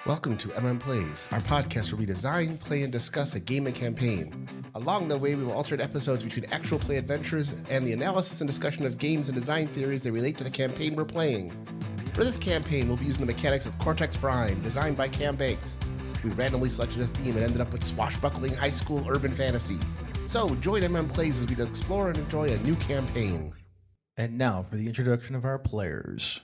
Welcome to MMPlays, our podcast where we design, play, and discuss a game and campaign. Along the way, we will alternate episodes between actual play adventures and the analysis and discussion of games and design theories that relate to the campaign we're playing. For this campaign, we'll be using the mechanics of Cortex Prime, designed by Cam Banks. We randomly selected a theme and ended up with swashbuckling high school urban fantasy. So join MMPlays as we explore and enjoy a new campaign. And now for the introduction of our players.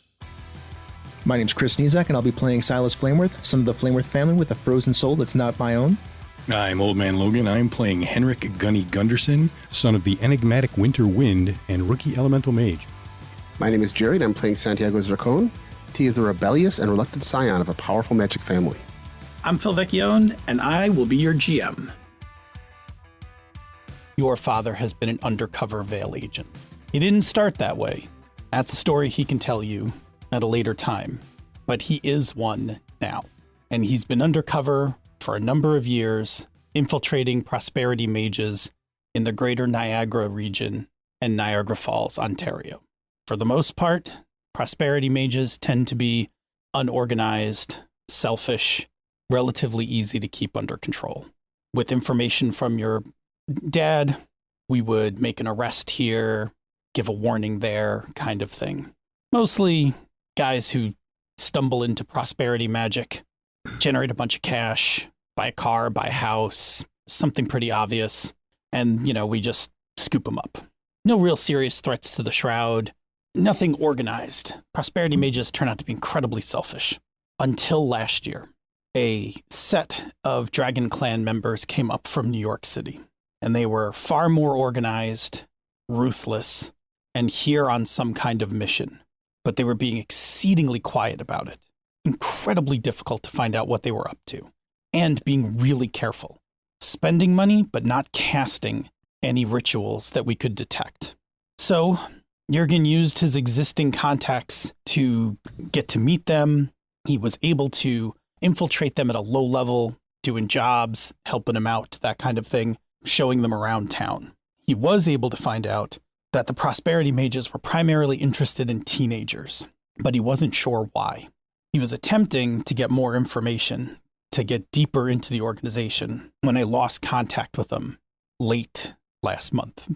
My name's Chris Nizak, and I'll be playing Silas Flameworth, son of the Flameworth family with a frozen soul that's not my own. I'm Old Man Logan. I'm playing Henrik Gunny Gunderson, son of the enigmatic Winter Wind and rookie elemental mage. My name is Jerry, and I'm playing Santiago Zircon. He is the rebellious and reluctant scion of a powerful magic family. I'm Phil Vecchione, and I will be your GM. Your father has been an undercover Veil agent. He didn't start that way. That's a story he can tell you at a later time, but he is one now. And he's been undercover for a number of years, infiltrating prosperity mages in the greater Niagara region and Niagara Falls, Ontario. For the most part, prosperity mages tend to be unorganized, selfish, relatively easy to keep under control. With information from your dad, we would make an arrest here, give a warning there, kind of thing. Mostly guys who stumble into prosperity magic, generate a bunch of cash, buy a car, buy a house, something pretty obvious, and, we just scoop them up. No real serious threats to the Shroud, nothing organized. Prosperity mages turn out to be incredibly selfish. Until last year, a set of Dragon Clan members came up from New York City, and they were far more organized, ruthless, and here on some kind of mission. But they were being exceedingly quiet about it. Incredibly difficult to find out what they were up to. And being really careful. Spending money, but not casting any rituals that we could detect. So, Jurgen used his existing contacts to get to meet them. He was able to infiltrate them at a low level, doing jobs, helping them out, that kind of thing, showing them around town. He was able to find out that the prosperity mages were primarily interested in teenagers, but he wasn't sure why. He was attempting to get more information, to get deeper into the organization, when I lost contact with him late last month.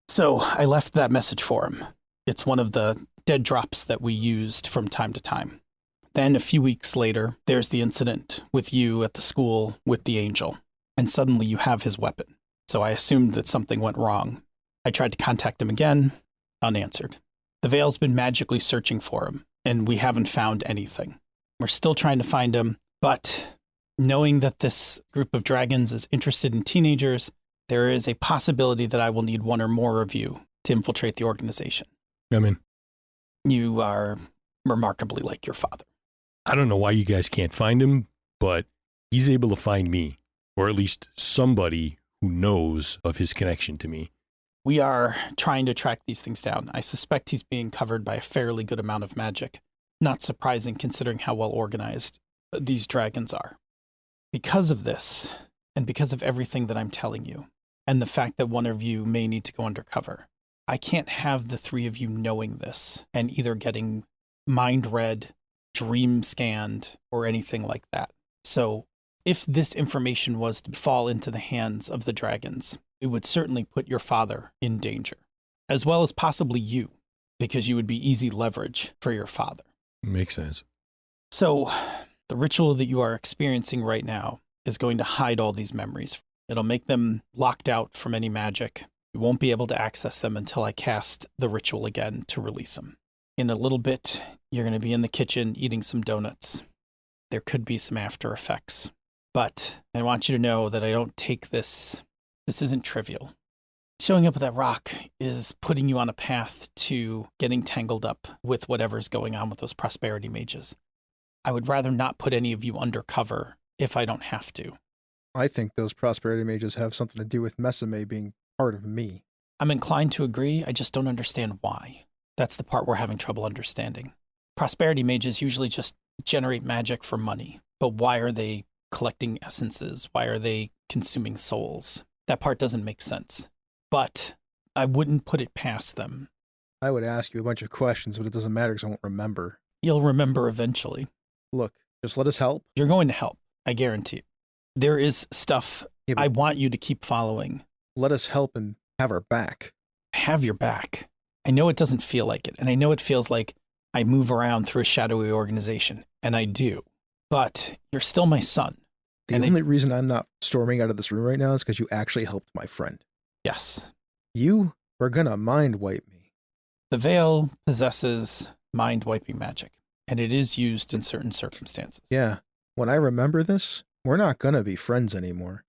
So I left that message for him. It's one of the dead drops that we used from time to time. Then a few weeks later, there's the incident with you at the school with the angel, and suddenly you have his weapon. So I assumed that something went wrong. I tried to contact him again, unanswered. The Veil's been magically searching for him, and we haven't found anything. We're still trying to find him, but knowing that this group of dragons is interested in teenagers, there is a possibility that I will need one or more of you to infiltrate the organization. I'm in. You are remarkably like your father. I don't know why you guys can't find him, but he's able to find me, or at least somebody who knows of his connection to me. We are trying to track these things down. I suspect he's being covered by a fairly good amount of magic. Not surprising considering how well organized these dragons are. Because of this, and because of everything that I'm telling you, and the fact that one of you may need to go undercover, I can't have the three of you knowing this and either getting mind read, dream scanned, or anything like that. So if this information was to fall into the hands of the dragons, it would certainly put your father in danger, as well as possibly you, because you would be easy leverage for your father. Makes sense. So the ritual that you are experiencing right now is going to hide all these memories. It'll make them locked out from any magic. You won't be able to access them until I cast the ritual again to release them. In a little bit, you're going to be in the kitchen eating some donuts. There could be some after effects. But I want you to know that I don't take this. This isn't trivial. Showing up with that rock is putting you on a path to getting tangled up with whatever's going on with those prosperity mages. I would rather not put any of you undercover if I don't have to. I think those prosperity mages have something to do with Mesame being part of me. I'm inclined to agree, I just don't understand why. That's the part we're having trouble understanding. Prosperity mages usually just generate magic for money, but why are they collecting essences? Why are they consuming souls? That part doesn't make sense. But I wouldn't put it past them. I would ask you a bunch of questions, but it doesn't matter because I won't remember. You'll remember eventually. Look, Just let us help. You're going to help. I guarantee it. There is stuff Yeah, but I want you to keep following. let us help and have our back. Have your back. I know it doesn't feel like it, and I know it feels like I move around through a shadowy organization, and I do. But you're still my son. The And only reason I'm not storming out of this room right now is because you actually helped my friend. Yes. You were gonna mind wipe me. The veil possesses mind-wiping magic, and it is used in certain circumstances. Yeah. When I remember this, we're not gonna be friends anymore.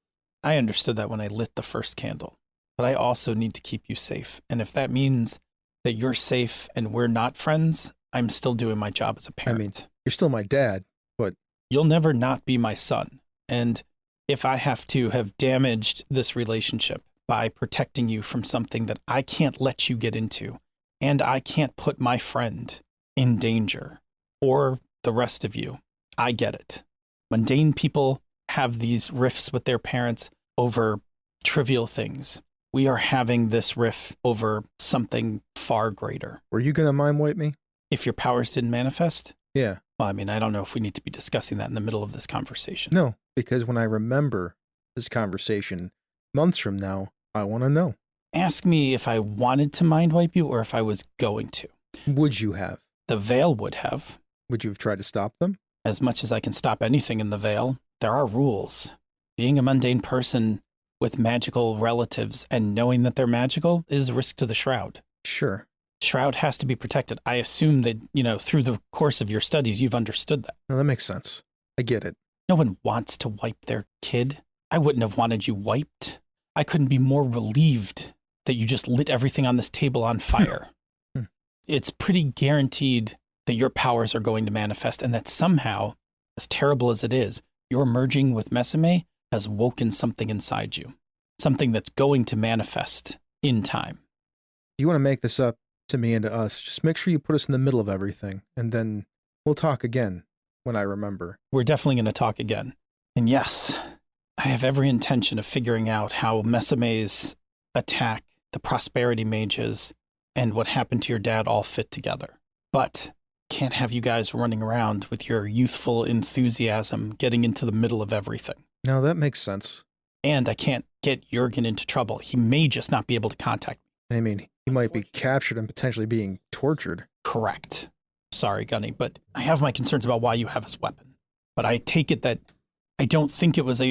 I understood that when I lit the first candle, but I also need to keep you safe. And if that means that you're safe and we're not friends, I'm still doing my job as a parent. I mean, you're still my dad, but You'll never not be my son. And if I have to have damaged this relationship by protecting you from something that I can't let you get into, and I can't put my friend in danger, or the rest of you, I get it. Mundane people have these rifts with their parents over trivial things. We are having this riff over something far greater. were you gonna mind wipe me? If your powers didn't manifest, Yeah. well, I mean, I don't know if we need to be discussing that in the middle of this conversation. No, because when I remember this conversation months from now, I want to know. Ask me if I wanted to mind wipe you or if I was going to. Would you have? The veil would have. Would you have tried to stop them? As much as I can stop anything in the veil, there are rules. Being a mundane person with magical relatives and knowing that they're magical is a risk to the Shroud. Sure. Shroud has to be protected. I assume that, through the course of your studies, you've understood that. No, that makes sense. I get it. No one wants to wipe their kid. I wouldn't have wanted you wiped. I couldn't be more relieved that you just lit everything on this table on fire. It's pretty guaranteed that your powers are going to manifest and that somehow, as terrible as it is, your merging with Mesame has woken something inside you. Something that's going to manifest in time. If you want to make this up to me and to us, just make sure you put us in the middle of everything, and then we'll talk again when I remember. We're definitely going to talk again. And yes, I have every intention of figuring out how Mesame's attack, the prosperity mages, and what happened to your dad all fit together. But can't have you guys running around with your youthful enthusiasm getting into the middle of everything. No, that makes sense. And I can't get Jurgen into trouble. He may just not be able to contact me. I mean, he might be captured and potentially being tortured. Correct. Sorry, Gunny, but I have my concerns about why you have his weapon. But I take it that I don't think it was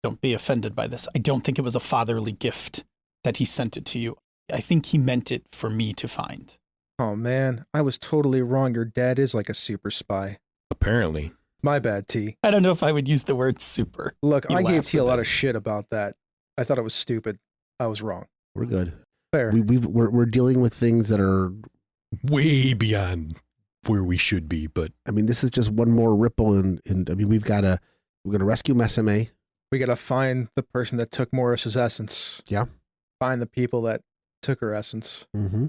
don't be offended by this, I don't think it was a fatherly gift that he sent it to you. I think he meant it for me to find. Oh man, I was totally wrong. Your dad is like a super spy. Apparently. My bad, T. I don't know if I would use the word super. Look, He I gave laughs T a a lot bit. of shit about that. I thought it was stupid. I was wrong. We're good. Fair. We're dealing with things that are. Way beyond where we should be, but I mean, this is just one more ripple, and I mean, we're gonna rescue Mesame. We gotta find the person that took Morris's essence. Yeah. Find the people that took her essence. Mm-hmm.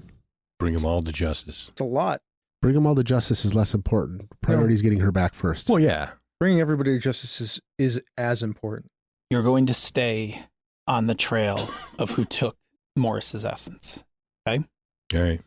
bring them all to justice. It's a lot. Bring them all to justice is less important. Priority is getting her back first. Well, yeah. Bringing everybody to justice is as important. You're going to stay on the trail of who took Morris's essence. Okay? All right.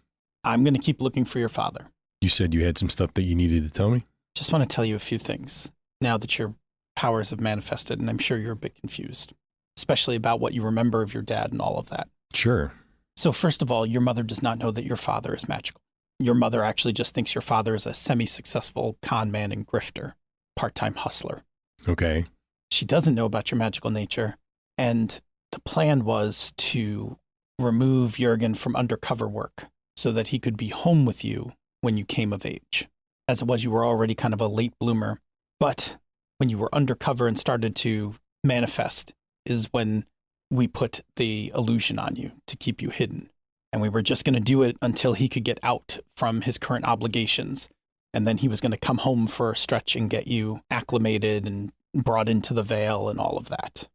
I'm going to keep looking for your father. You said you had some stuff that you needed to tell me? Just want to tell you a few things now that your powers have manifested, and I'm sure you're a bit confused, especially about what you remember of your dad and all of that. Sure. So first of all, your mother does not know that your father is magical. Your mother actually just thinks your father is a semi-successful con man and grifter, part-time hustler. Okay. She doesn't know about your magical nature, and the plan was to remove Jurgen from undercover work so that he could be home with you when you came of age. As it was, you were already kind of a late bloomer, but when you were undercover and started to manifest is when we put the illusion on you to keep you hidden. And we were just going to do it until he could get out from his current obligations. And then he was going to come home for a stretch and get you acclimated and brought into the veil and all of that.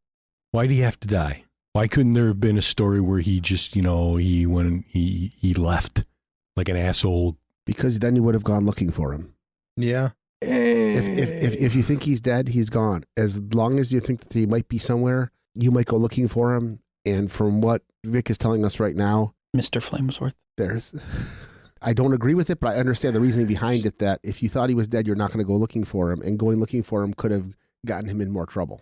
Why do you have to die? Why couldn't there have been a story where he just, he left like an asshole? Because then you would have gone looking for him. Yeah. If you think he's dead, he's gone. As long as you think that he might be somewhere, you might go looking for him. And from what Vic is telling us right now, Mr. Flameworth, there's I don't agree with it, but I understand the reasoning behind it, that if you thought he was dead, you're not going to go looking for him, and going looking for him could have gotten him in more trouble.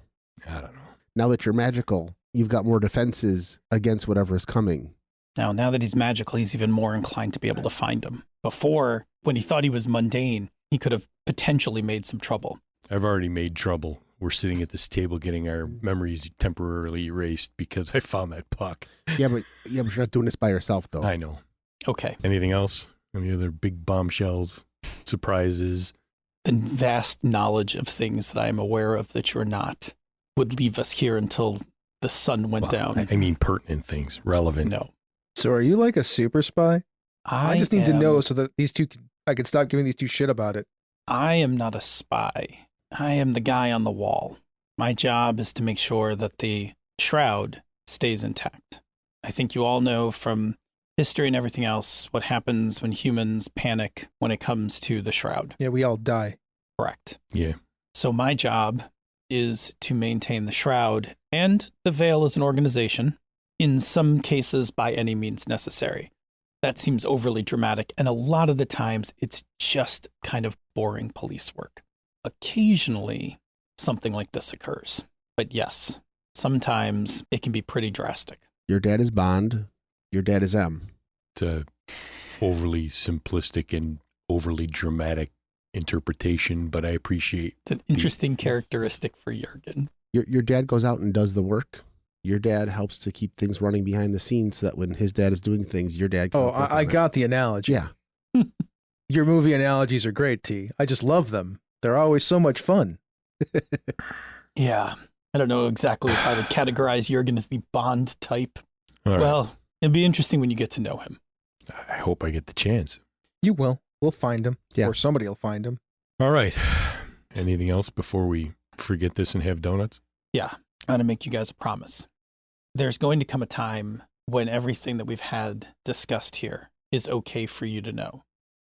I don't know. Now that you're magical, you've got more defenses against whatever is coming. Now that he's magical, he's even more inclined to be able to find him. Before, when he thought he was mundane, he could have potentially made some trouble. I've already made trouble. We're sitting at this table getting our memories temporarily erased because I found that puck. Yeah, but you're not doing this by yourself, though. I know. Okay. Anything else? Any other big bombshells, surprises? The vast knowledge of things that I am aware of that you're not would leave us here until the sun went down. I mean pertinent things, relevant. No. So are you like a super spy? I just need to know so that I can stop giving these two shit about it. I am not a spy. I am the guy on the wall. My job is to make sure that the shroud stays intact. I think you all know from history and everything else what happens when humans panic when it comes to the shroud. Yeah, we all die. Correct. Yeah. So my job is to maintain the shroud and the Veil as an organization, in some cases by any means necessary. That seems overly dramatic, and a lot of the times it's just kind of boring police work. Occasionally, something like this occurs. But yes, sometimes it can be pretty drastic. Your dad is Bond. Your dad is M. It's a overly simplistic and overly dramatic interpretation, but I appreciate It's an interesting characteristic for Jurgen. Your dad goes out and does the work. Your dad helps to keep things running behind the scenes so that when his dad is doing things, your dad can Oh, work on I it. got the analogy. Yeah. Your movie analogies are great, T. I just love them. They're always so much fun. Yeah, I don't know exactly if I would categorize Jurgen as the Bond type. All right. Well, it'd be interesting when you get to know him. I hope I get the chance. You will. We'll find him. Yeah. Or somebody will find him. All right. Anything else before we forget this and have donuts? Yeah, I'm going to make you guys a promise. There's going to come a time when everything that we've had discussed here is okay for you to know.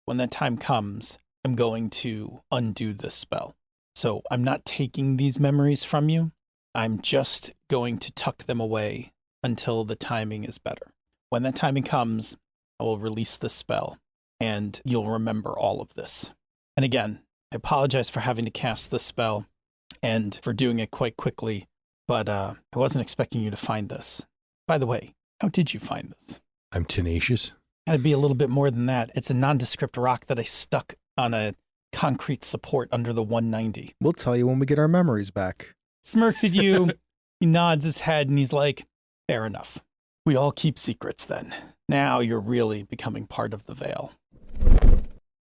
When that time comes, I'm going to undo this spell. So I'm not taking these memories from you. I'm just going to tuck them away until the timing is better. When that timing comes, I will release this spell, and you'll remember all of this. And again, I apologize for having to cast this spell and for doing it quite quickly, but I wasn't expecting you to find this. By the way, how did you find this? I'm tenacious. Gotta be a little bit more than that. It's a nondescript rock that I stuck on a concrete support under the 190. We'll tell you when we get our memories back. Smirks at you. He nods his head and he's like, fair enough. We all keep secrets then. Now you're really becoming part of the Veil.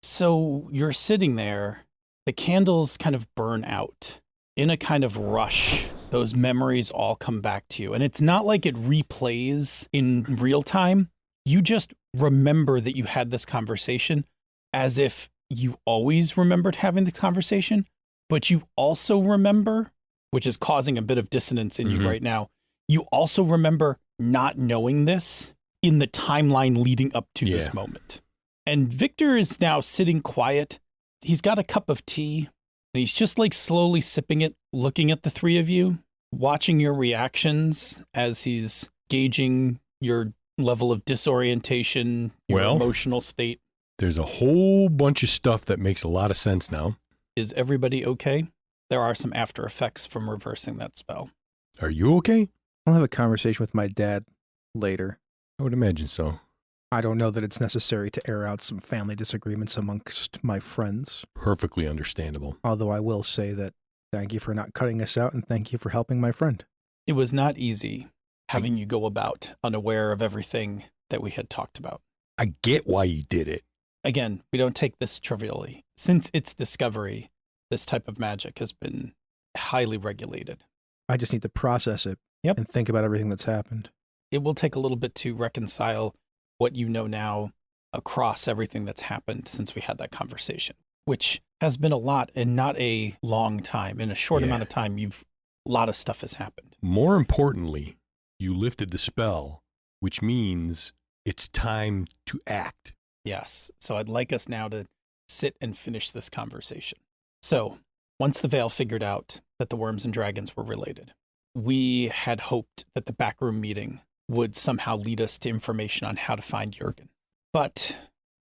So you're sitting there. The candles kind of burn out. In a kind of rush, those memories all come back to you. And it's not like it replays in real time. You just remember that you had this conversation as if you always remembered having the conversation, but you also remember, which is causing a bit of dissonance in you right now, you also remember not knowing this in the timeline leading up to this moment. And Victor is now sitting quiet. He's got a cup of tea, and he's just like slowly sipping it, looking at the three of you, watching your reactions as he's gauging your level of disorientation, your emotional state. There's a whole bunch of stuff that makes a lot of sense now. Is everybody okay? There are some after effects from reversing that spell. Are you okay? I'll have a conversation with my dad later. I would imagine so. I don't know that it's necessary to air out some family disagreements amongst my friends. Perfectly understandable. Although I will say that thank you for not cutting us out and thank you for helping my friend. It was not easy having you go about unaware of everything that we had talked about. I get why you did it. Again, we don't take this trivially. Since its discovery, this type of magic has been highly regulated. I just need to process it and think about everything that's happened. It will take a little bit to reconcile what you know now across everything that's happened since we had that conversation, which has been a lot and not a long time. In a short amount of time, a lot of stuff has happened. More importantly, you lifted the spell, which means it's time to act. Yes. So I'd like us now to sit and finish this conversation. So once the Veil figured out that the worms and dragons were related, we had hoped that the backroom meeting would somehow lead us to information on how to find Jurgen. But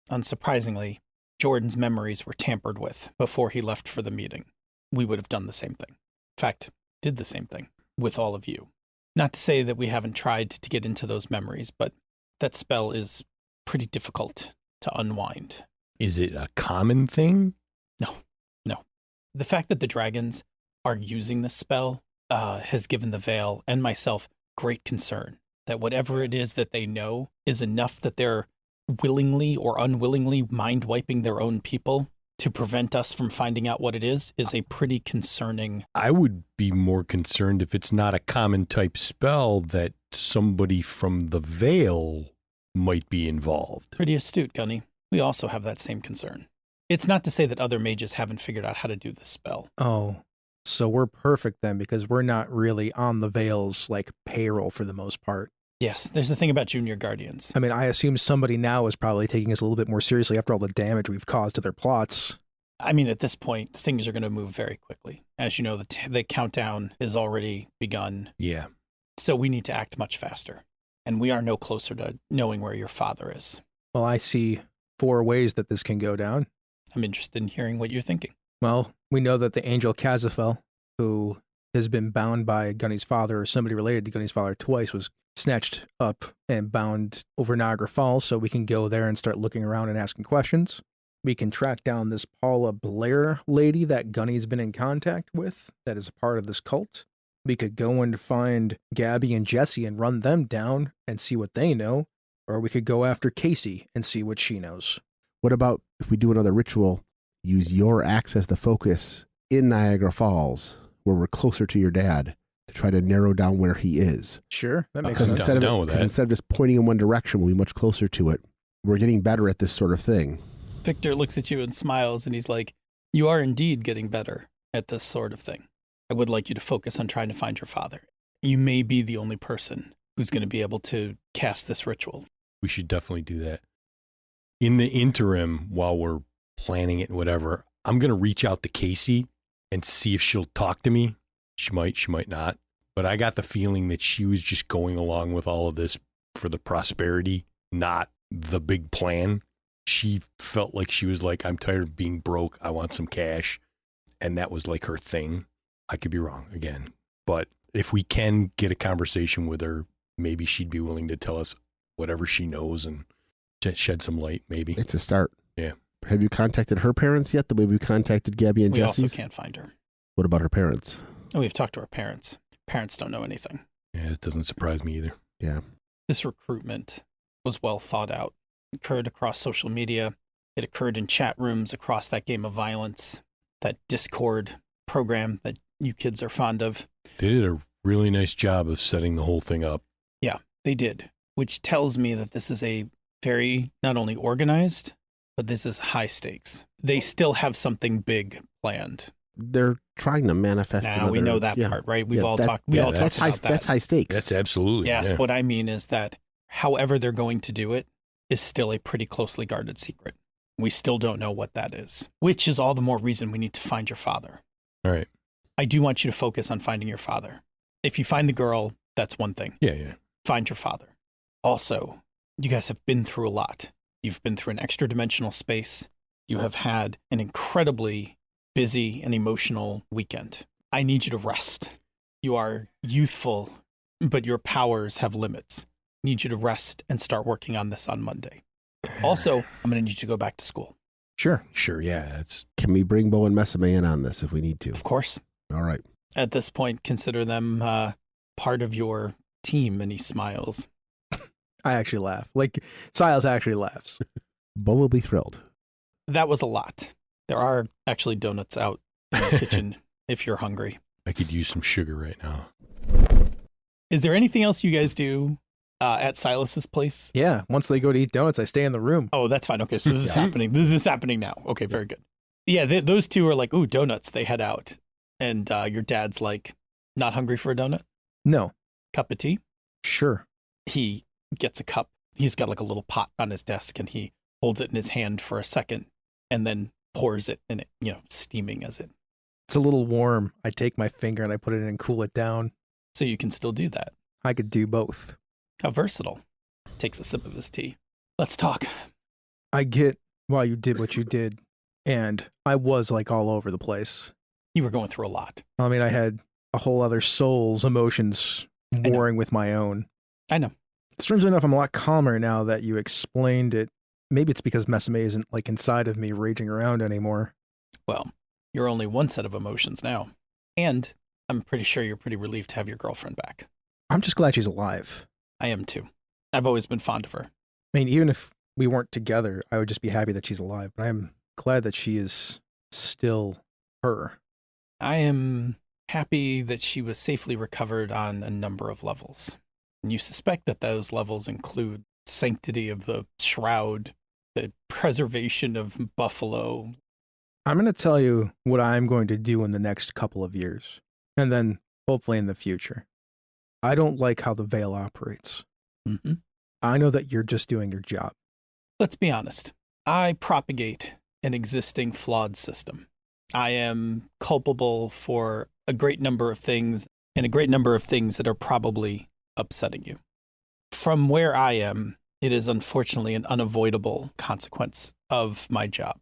Unsurprisingly, Jordan's memories were tampered with before he left for the meeting. We would have done the same thing. In fact, did the same thing with all of you. Not to say that we haven't tried to get into those memories, but that spell is pretty difficult to unwind. Is it a common thing? No. The fact that the dragons are using this spell has given the Veil and myself great concern that whatever it is that they know is enough that they're willingly or unwillingly mind-wiping their own people to prevent us from finding out what it is a pretty concerning. I would be more concerned if it's not a common type spell that somebody from the Veil might be involved. Pretty astute, Gunny. We also have that same concern. It's not to say that other mages haven't figured out how to do this spell. Oh, so we're perfect then because we're not really on the Veil's like payroll for the most part. Yes, there's the thing about junior guardians. I mean, I assume somebody now is probably taking us a little bit more seriously after all the damage we've caused to their plots. I mean, at this point, things are going to move very quickly. As you know, the countdown is already begun. Yeah. So we need to act much faster. And we are no closer to knowing where your father is. Well, I see 4 ways that this can go down. I'm interested in hearing what you're thinking. Well, we know that the angel Kazafel, who has been bound by Gunny's father or somebody related to Gunny's father twice, was snatched up and bound over Niagara Falls, so we can go there and start looking around and asking questions. We can track down this Paula Blair lady that Gunny's been in contact with that is a part of this cult. We could go and find Gabby and Jesse and run them down and see what they know, or we could go after Casey and see what she knows. What about if we do another ritual, use your axe as the focus in Niagara Falls, where we're closer to your dad, to try to narrow down where he is? Sure, that makes Because sense. instead of just pointing in one direction, we'll be much closer to it. We're getting better at this sort of thing. Victor looks at you and smiles, and he's like, you are indeed getting better at this sort of thing. I would like you to focus on trying to find your father. You may be the only person who's going to be able to cast this ritual. We should definitely do that. In the interim, while we're planning it and whatever, I'm going to reach out to Casey and see if she'll talk to me. She might not. But I got the feeling that she was just going along with all of this for the prosperity, not the big plan. She felt like she was like, I'm tired of being broke. I want some cash. And that was like her thing. I could be wrong again. But if we can get a conversation with her, maybe she'd be willing to tell us whatever she knows and shed some light, maybe. It's a start. Yeah. Have you contacted her parents yet, the way we contacted Gabby and We Jesse's? also can't find her. What about her parents? And we've talked to her parents. Parents don't know anything. Yeah, it doesn't surprise me either. Yeah. This recruitment was well thought out. It occurred across social media. It occurred in chat rooms across that game of violence, that Discord program that you kids are fond of. They did a really nice job of setting the whole thing up. Yeah, they did, which tells me that this is a very not only organized, but this is high stakes. They still have something big planned. They're trying to manifest. We know that part, right? We've all talked. We all talked about that. That's high stakes. That's absolutely. Yes, yeah. what I mean is that however they're going to do it is still a pretty closely guarded secret. We still don't know what that is, which is all the more reason we need to find your father. All right. I do want you to focus on finding your father. If you find the girl, that's one thing. Yeah. Find your father. Also, you guys have been through a lot. You've been through an extra dimensional space. You have had an incredibly busy and emotional weekend. I need you to rest. You are youthful, but your powers have limits. I need you to rest and start working on this on Monday. Also, I'm going to need you to go back to school. Sure. Yeah. Can we bring Bo and Messame in on this if we need to? Of course. All right. At this point, consider them part of your team, and he smiles. I actually laugh. Like, Silas actually laughs. Bo will be thrilled. That was a lot. There are actually donuts out in the kitchen if you're hungry. I could use some sugar right now. Is there anything else you guys do at Silas's place? Yeah, once they go to eat donuts, I stay in the room. Oh, that's fine. Okay, so this is happening. This is happening now. Okay, very good. Yeah, those two are like, ooh, donuts. They head out. And your dad's like, not hungry for a donut? No. Cup of tea? Sure. He gets a cup. He's got like a little pot on his desk, and he holds it in his hand for a second and then pours it in it, steaming as it. It's a little warm. I take my finger and I put it in and cool it down. So you can still do that. I could do both. How versatile. Takes a sip of his tea. Let's talk. I get why you did what you did, and I was like all over the place. You were going through a lot. I mean, I had a whole other soul's emotions warring with my own. I know. Strangely enough, I'm a lot calmer now that you explained it. Maybe it's because Mesame isn't like inside of me raging around anymore. Well, you're only one set of emotions now. And I'm pretty sure you're pretty relieved to have your girlfriend back. I'm just glad she's alive. I am too. I've always been fond of her. I mean, even if we weren't together, I would just be happy that she's alive. But I'm glad that she is still her. I am happy that she was safely recovered on a number of levels. And you suspect that those levels include sanctity of the shroud, the preservation of Buffalo. I'm going to tell you what I'm going to do in the next couple of years, and then hopefully in the future. I don't like how the Veil operates. Mm-hmm. I know that you're just doing your job. Let's be honest. I propagate an existing flawed system. I am culpable for a great number of things, and a great number of things that are probably upsetting you. From where I am, it is unfortunately an unavoidable consequence of my job.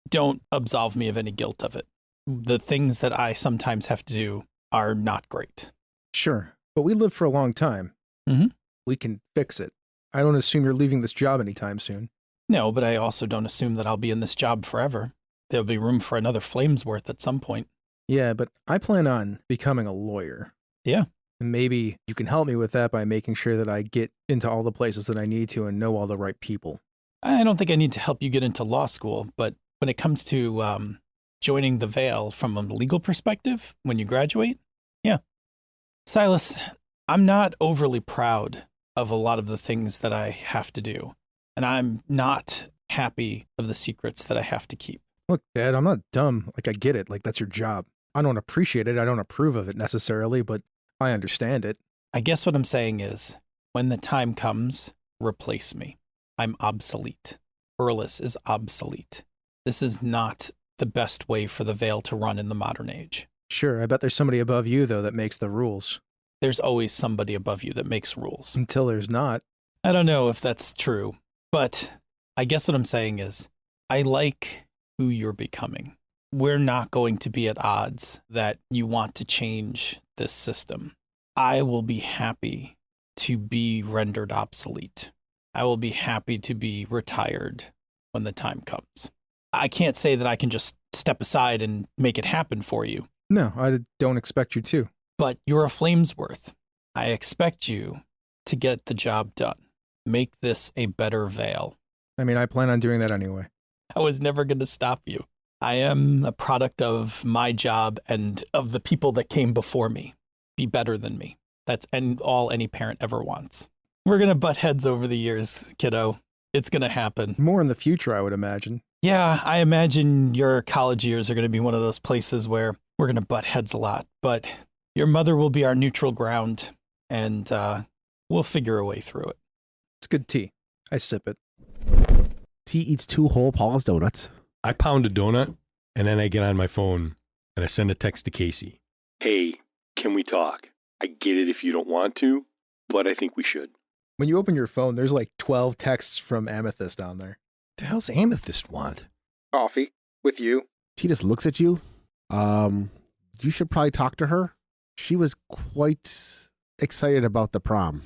Don't absolve me of any guilt of it. The things that I sometimes have to do are not great. Sure, but we live for a long time. Mm-hmm. We can fix it. I don't assume you're leaving this job anytime soon. No, but I also don't assume that I'll be in this job forever. There'll be room for another Flamesworth at some point. Yeah, but I plan on becoming a lawyer. Yeah. And maybe you can help me with that by making sure that I get into all the places that I need to and know all the right people. I don't think I need to help you get into law school, but when it comes to joining the Veil from a legal perspective, when you graduate, yeah. Silas, I'm not overly proud of a lot of the things that I have to do, and I'm not happy of the secrets that I have to keep. Look, Dad, I'm not dumb. Like, I get it. Like, that's your job. I don't appreciate it. I don't approve of it necessarily, but I understand it. I guess what I'm saying is, when the time comes, replace me. I'm obsolete. Earless is obsolete. This is not the best way for the Veil to run in the modern age. Sure, I bet there's somebody above you, though, that makes the rules. There's always somebody above you that makes rules. Until there's not. I don't know if that's true, but I guess what I'm saying is, I like who you're becoming. We're not going to be at odds that you want to change this system. I will be happy to be rendered obsolete. I will be happy to be retired when the time comes. I can't say that I can just step aside and make it happen for you. No, I don't expect you to. But you're a Flamesworth. I expect you to get the job done. Make this a better Veil. I mean, I plan on doing that anyway. I was never going to stop you. I am a product of my job and of the people that came before me. Be better than me. That's all any parent ever wants. We're going to butt heads over the years, kiddo. It's going to happen. More in the future, I would imagine. Yeah, I imagine your college years are going to be one of those places where we're going to butt heads a lot. But your mother will be our neutral ground, and we'll figure a way through it. It's good tea. I sip it. T eats 2 whole Paul's donuts. I pound a donut, and then I get on my phone, and I send a text to Casey. Hey, can we talk? I get it if you don't want to, but I think we should. When you open your phone, there's like 12 texts from Amethyst on there. The hell's Amethyst want? Coffee with you. T just looks at you. You should probably talk to her. She was quite excited about the prom.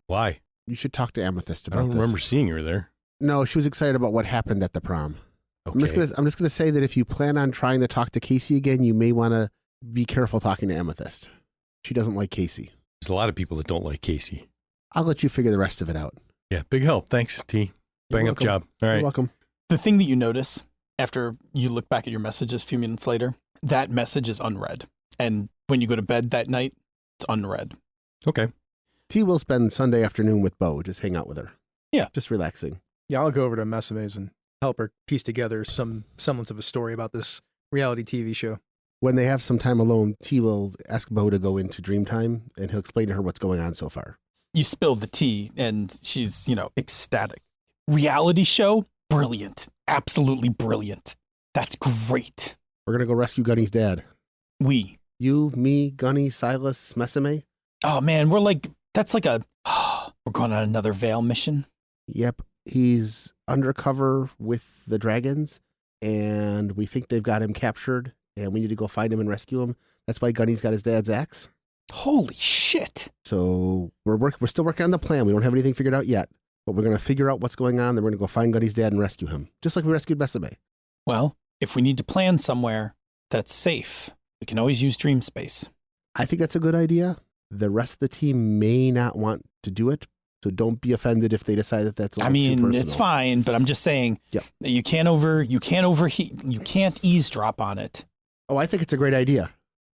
Why? You should talk to Amethyst about I don't this. remember seeing her there. No, she was excited about what happened at the prom. Okay. I'm just gonna say that if you plan on trying to talk to Casey again, you may want to be careful talking to Amethyst. She doesn't like Casey. There's a lot of people that don't like Casey. I'll let you figure the rest of it out. Yeah, big help. Thanks, T. You're Bang up welcome. job. All You're right. welcome. The thing that you notice after you look back at your messages a few minutes later, that message is unread. And when you go to bed that night, it's unread. Okay. T will spend Sunday afternoon with Bo, just hang out with her. Yeah. Just relaxing. Yeah, I'll go over to Messame's and help her piece together some semblance of a story about this reality TV show. When they have some time alone, T will ask Bo to go into Dreamtime, and he'll explain to her what's going on so far. You spill the tea, and she's, ecstatic. Reality show? Brilliant. Absolutely brilliant. That's great. We're going to go rescue Gunny's dad. We. You, me, Gunny, Silas, Messame? Oh, man, we're going on another Veil mission. Yep. He's undercover with the dragons, and we think they've got him captured, and we need to go find him and rescue him. That's why Gunny's got his dad's axe. Holy shit. So we're still working on the plan. We don't have anything figured out yet, but we're going to figure out what's going on. Then we're going to go find Gunny's dad and rescue him, just like we rescued Mesame. Well, if we need to plan somewhere that's safe, we can always use dream space. I think that's a good idea. The rest of the team may not want to do it, so don't be offended if they decide that that's a little too personal. It's fine, but I'm just saying that you can't overheat, you can't eavesdrop on it. Oh, I think it's a great idea.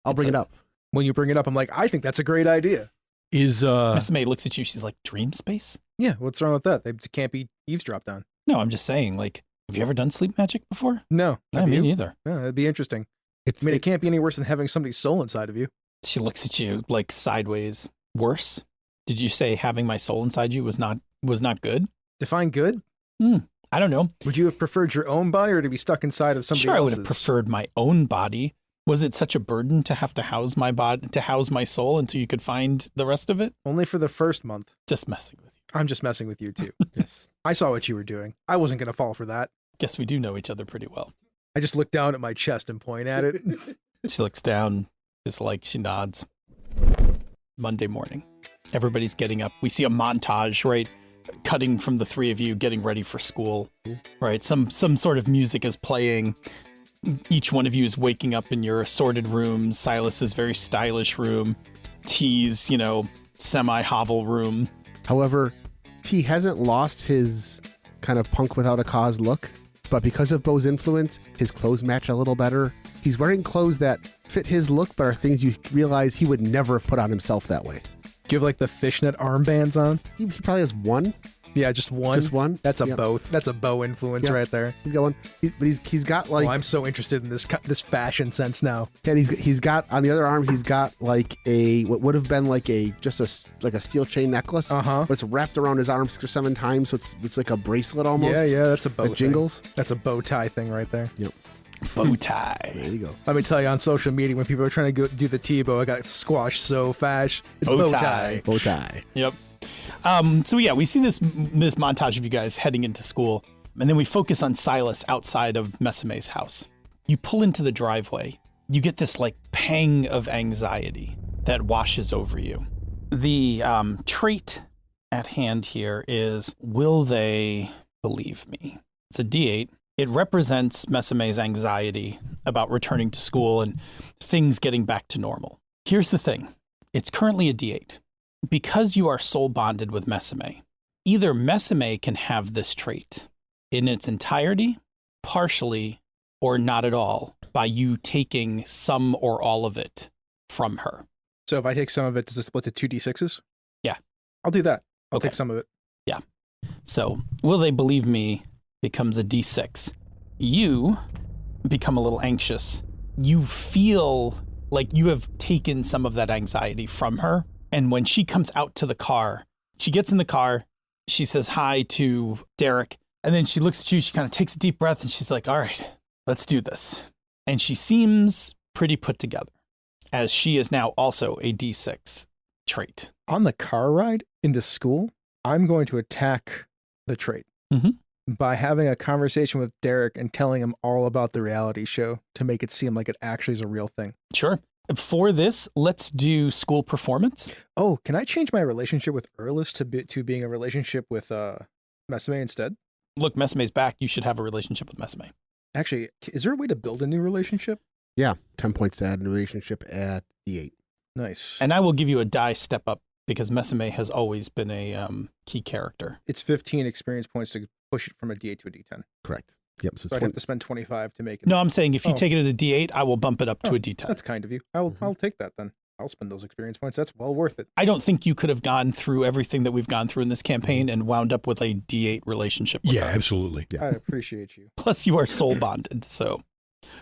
I'll bring it up. When you bring it up, I'm like, I think that's a great idea. Mesame looks at you, she's like, dream space? Yeah, what's wrong with that? They can't be eavesdropped on. No, I'm just saying, like, have you ever done sleep magic before? No. No, me neither. Yeah, it'd be interesting. It can't be any worse than having somebody's soul inside of you. She looks at you like sideways. Worse? Did you say having my soul inside you was not good? Define good? I don't know. Would you have preferred your own body or to be stuck inside of somebody else's? Sure, I would have preferred my own body. Was it such a burden to have to house my body, to house my soul until you could find the rest of it? Only for the first month. Just messing with you. I'm just messing with you too. Yes. I saw what you were doing. I wasn't going to fall for that. Guess we do know each other pretty well. I just look down at my chest and point at it. She looks down, just like she nods. Monday morning. Everybody's getting up. We see a montage, right? Cutting from the three of you getting ready for school, right? Some sort of music is playing. Each one of you is waking up in your assorted rooms. Silas's very stylish room. T's, semi-hovel room. However, T hasn't lost his kind of punk without a cause look, but because of Bo's influence, his clothes match a little better. He's wearing clothes that fit his look, but are things you realize he would never have put on himself that way. Do you have like the fishnet armbands on? He probably has one. Yeah, just one. Just one. That's a Bo. That's a Bo influence right there. He's got one. He's got like. Oh, I'm so interested in this fashion sense now. And he's got on the other arm. He's got like what would have been like a steel chain necklace. But it's wrapped around his arm 6 or 7 times, so it's like a bracelet almost. Yeah, that's a bow. That jingles. That's a bow tie thing right there. Yep. Bow tie. There you go. Let me tell you, on social media, when people are trying to do the T-bow, I got squashed so fast. It's bow tie. Bow tie. Yep. So yeah, we see this montage of you guys heading into school, and then we focus on Silas outside of Mesame's house. You pull into the driveway. You get this like pang of anxiety that washes over you. The trait at hand here is, will they believe me? It's a D8. It represents Mesame's anxiety about returning to school and things getting back to normal. Here's the thing. It's currently a D8. Because you are soul bonded with Mesame, either Mesame can have this trait in its entirety, partially, or not at all, by you taking some or all of it from her. So if I take some of it, does it split to 2d6s? Yeah. I'll do that. I'll take some of it. Yeah. So, will they believe me becomes a D6. You become a little anxious. You feel like you have taken some of that anxiety from her. And when she comes out to the car, she gets in the car, she says hi to Derek, and then she looks at you, she kind of takes a deep breath, and she's like, all right, let's do this. And she seems pretty put together, as she is now also a D6 trait. On the car ride into school, I'm going to attack the trait by having a conversation with Derek and telling him all about the reality show to make it seem like it actually is a real thing. Sure. For this, let's do school performance. Oh, can I change my relationship with Erlis to being a relationship with Mesame instead? Look, Mesame's back. You should have a relationship with Mesame. Actually, is there a way to build a new relationship? Yeah, 10 points to add a new relationship at D8. Nice. And I will give you a die step up because Mesame has always been a key character. It's 15 experience points to push it from a D8 to a D10. Correct. Yep. So I'd have to spend 25 to make it. No, I'm saying if you take it at a D8, I will bump it up to a D10. That's kind of you. I'll take that then. I'll spend those experience points. That's well worth it. I don't think you could have gone through everything that we've gone through in this campaign and wound up with a D8 relationship with her. Absolutely. Yeah. I appreciate you. Plus you are soul bonded. So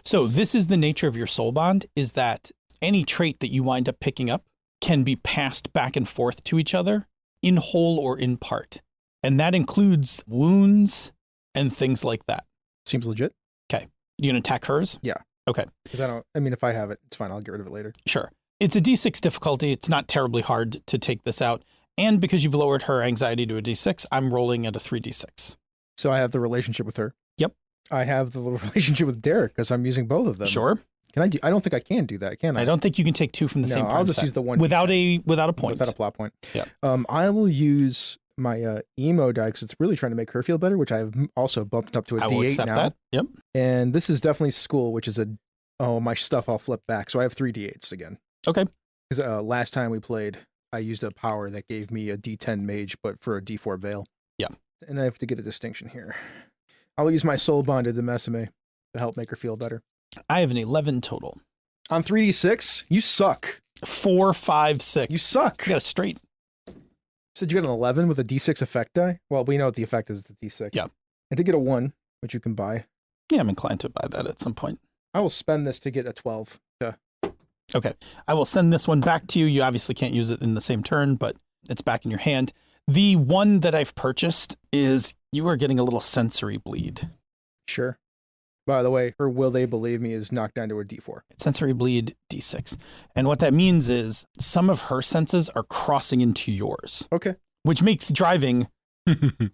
this is the nature of your soul bond, is that any trait that you wind up picking up can be passed back and forth to each other in whole or in part. And that includes wounds and things like that. Seems legit. Okay. You gonna attack hers? Yeah. Okay. Because if I have it, it's fine. I'll get rid of it later. Sure. It's a D6 difficulty. It's not terribly hard to take this out. And because you've lowered her anxiety to a D6, I'm rolling at a 3D6. So I have the relationship with her. Yep. I have the little relationship with Derek because I'm using both of them. Sure. Can I do? I don't think I can do that. Can I? I don't think you can take 2 from the same No, I'll just use the one without a point. without a plot point. Yeah. I will use my emo die because it's really trying to make her feel better, which I've also bumped up to a I will D8 accept now. that. Yep. And this is definitely school, which is my stuff I'll flip back. So I have 3 D8s again. Okay. Because last time we played, I used a power that gave me a D10 mage, but for a D4 veil. Yeah. And I have to get a distinction here. I will use my soul bonded to Mesame to help make her feel better. I have an 11 total. On 3D6, you suck. 4, 5, 6. You suck. You got a straight. Said you got an 11 with a D6 effect die? Well, we know what the effect is, the D6. Yeah. And to get a 1, which you can buy. Yeah, I'm inclined to buy that at some point. I will spend this to get a 12. Okay. I will send this one back to you. You obviously can't use it in the same turn, but it's back in your hand. The one that I've purchased is you are getting a little sensory bleed. Sure. By the way, her will they believe me is knocked down to a D4. Sensory bleed D6. And what that means is some of her senses are crossing into yours. Okay. Which makes driving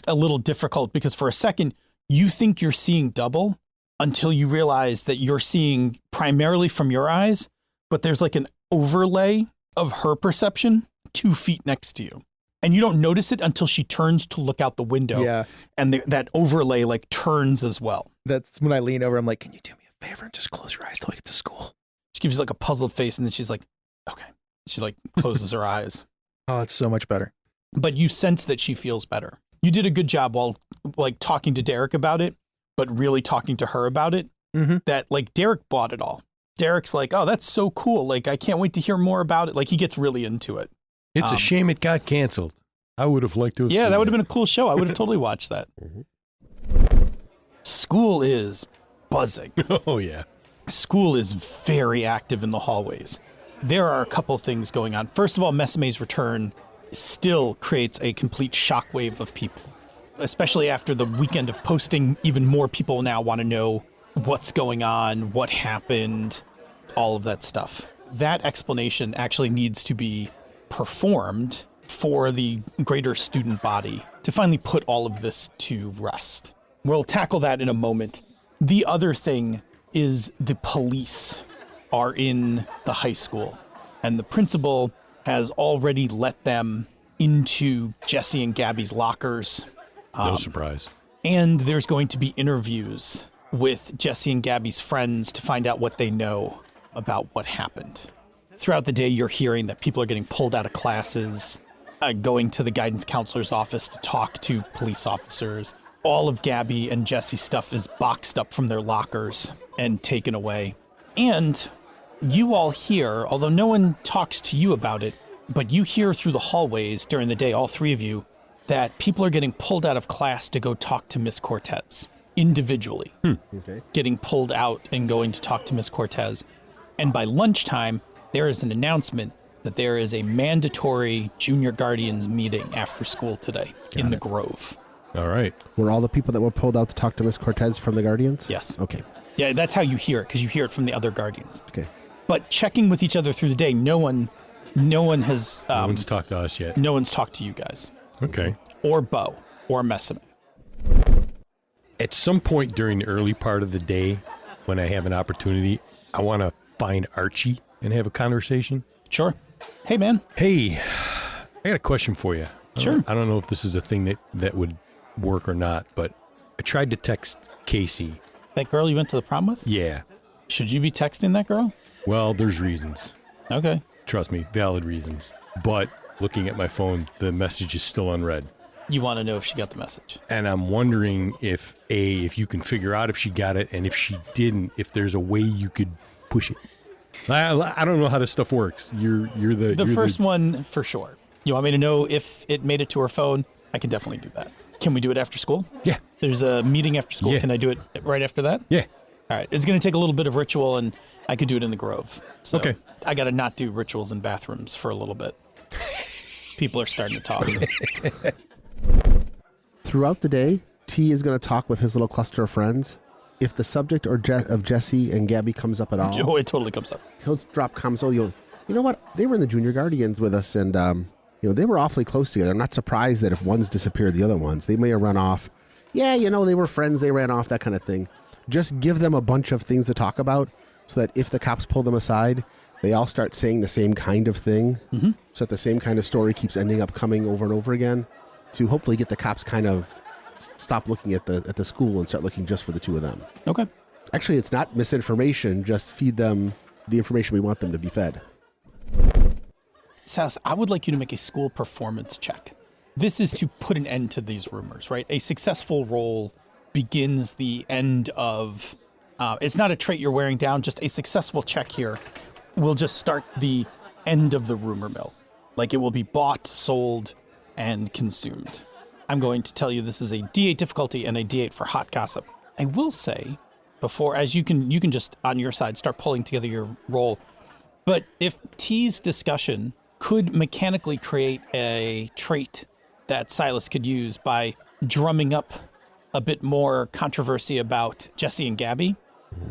a little difficult because for a second, you think you're seeing double until you realize that you're seeing primarily from your eyes, but there's like an overlay of her perception 2 feet next to you. And you don't notice it until she turns to look out the window. Yeah. And that overlay like turns as well. That's when I lean over, I'm like, can you do me a favor and just close your eyes till we get to school? She gives you like a puzzled face and then she's like, okay. She like closes her eyes. Oh, it's so much better. But you sense that she feels better. You did a good job while like talking to Derek about it, but really talking to her about it. Mm-hmm. That like Derek bought it all. Derek's like, oh, that's so cool. Like, I can't wait to hear more about it. Like he gets really into it. It's a shame it got canceled. I would have liked to have Yeah, seen that would have been a cool show. I would have totally watched that. School is buzzing. Oh, yeah. School is very active in the hallways. There are a couple things going on. First of all, Mesame's return still creates a complete shockwave of people, especially after the weekend of posting. Even more people now want to know what's going on, what happened, all of that stuff. That explanation actually needs to be performed for the greater student body to finally put all of this to rest. We'll tackle that in a moment. The other thing is the police are in the high school, and the principal has already let them into Jesse and Gabby's lockers. No surprise. And there's going to be interviews with Jesse and Gabby's friends to find out what they know about what happened. Throughout the day, you're hearing that people are getting pulled out of classes, going to the guidance counselor's office to talk to police officers. All of Gabby and Jesse's stuff is boxed up from their lockers and taken away. And you all hear, although no one talks to you about it, but you hear through the hallways during the day, all 3 of you, that people are getting pulled out of class to go talk to Miss Cortez individually. Okay. Getting pulled out and going to talk to Miss Cortez. And by lunchtime, there is an announcement that there is a mandatory Junior Guardians meeting after school today in the Grove. All right. Were all the people that were pulled out to talk to Miss Cortez from the Guardians? Yes. Okay. Yeah, that's how you hear it, because you hear it from the other Guardians. Okay. But checking with each other through the day, no one has... no one's talked to us yet. No one's talked to you guys. Okay. Or Bo, or Mesame. At some point during the early part of the day, when I have an opportunity, I want to find Archie and have a conversation. Sure. Hey, man. Hey, I got a question for you. Sure. I don't know if this is a thing that would work or not, but I tried to text Casey. That girl you went to the prom with? Yeah. Should you be texting that girl? Well, there's reasons. Okay. Trust me, valid reasons. But looking at my phone, the message is still unread. You want to know if she got the message. And I'm wondering if you can figure out if she got it, and if she didn't, if there's a way you could push it. I don't know how this stuff works. You're the first one for sure. You want me to know if it made it to her phone? I can definitely do that. Can we do it after school? Yeah. There's a meeting after school. Yeah. Can I do it right after that? Yeah. All right. It's going to take a little bit of ritual, and I could do it in the Grove. So Okay. I got to not do rituals in bathrooms for a little bit. People are starting to talk. Throughout the day, T is going to talk with his little cluster of friends. If the subject of Jesse and Gabby comes up at all, Oh, it totally comes up. he'll drop comments. Oh, you know what? They were in the Junior Guardians with us, and they were awfully close together. I'm not surprised that if one's disappeared, the other ones, they may have run off. Yeah, they were friends, they ran off, that kind of thing. Just give them a bunch of things to talk about so that if the cops pull them aside, they all start saying the same kind of thing. Mm-hmm. So that the same kind of story keeps ending up coming over and over again to hopefully get the cops kind of stop looking at the school and start looking just for the two of them. Okay. Actually, it's not misinformation. Just feed them the information we want them to be fed. Silas, I would like you to make a school performance check. This is to put an end to these rumors, right? A successful roll begins the end of... it's not a trait you're wearing down, just a successful check here will just start the end of the rumor mill. Like it will be bought, sold, and consumed. I'm going to tell you this is a D8 difficulty and a D8 for hot gossip. I will say, before, as you can just on your side start pulling together your roll, but if T's discussion could mechanically create a trait that Silas could use by drumming up a bit more controversy about Jesse and Gabby,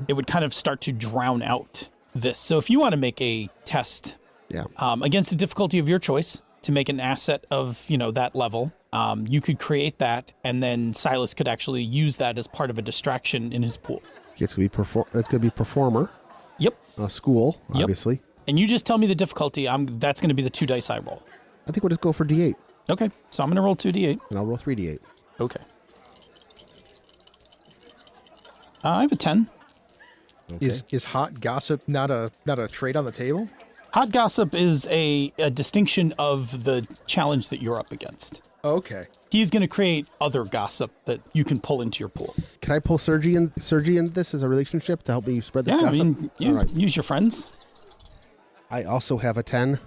it would kind of start to drown out this. So if you want to make a test against a difficulty of your choice to make an asset of, that level, you could create that, and then Silas could actually use that as part of a distraction in his pool. It's going to be performer. Yep. School, obviously. Yep. And you just tell me the difficulty. That's going to be the 2 dice I roll. I think we'll just go for D8. Okay. So I'm going to roll 2d8. And I'll roll 3D8. Okay. I have a 10. Okay. Is hot gossip not a trait on the table? Hot gossip is a distinction of the challenge that you're up against. Okay. He's going to create other gossip that you can pull into your pool. Can I pull Sergi in this as a relationship to help me spread this gossip? Use your friends. I also have a 10.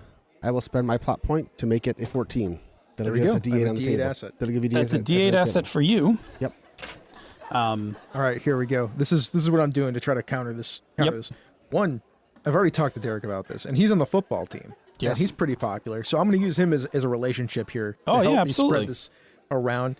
I will spend my plot point to make it a 14. That'll give us a D8 on the table. Asset. That'll give you That's a D8 asset for you. Yep. All right, here we go. This is what I'm doing to try to counter this. One, I've already talked to Derek about this, and he's on the football team. Yes. And he's pretty popular, so I'm going to use him as a relationship here. Oh, to help yeah, me absolutely. spread this around.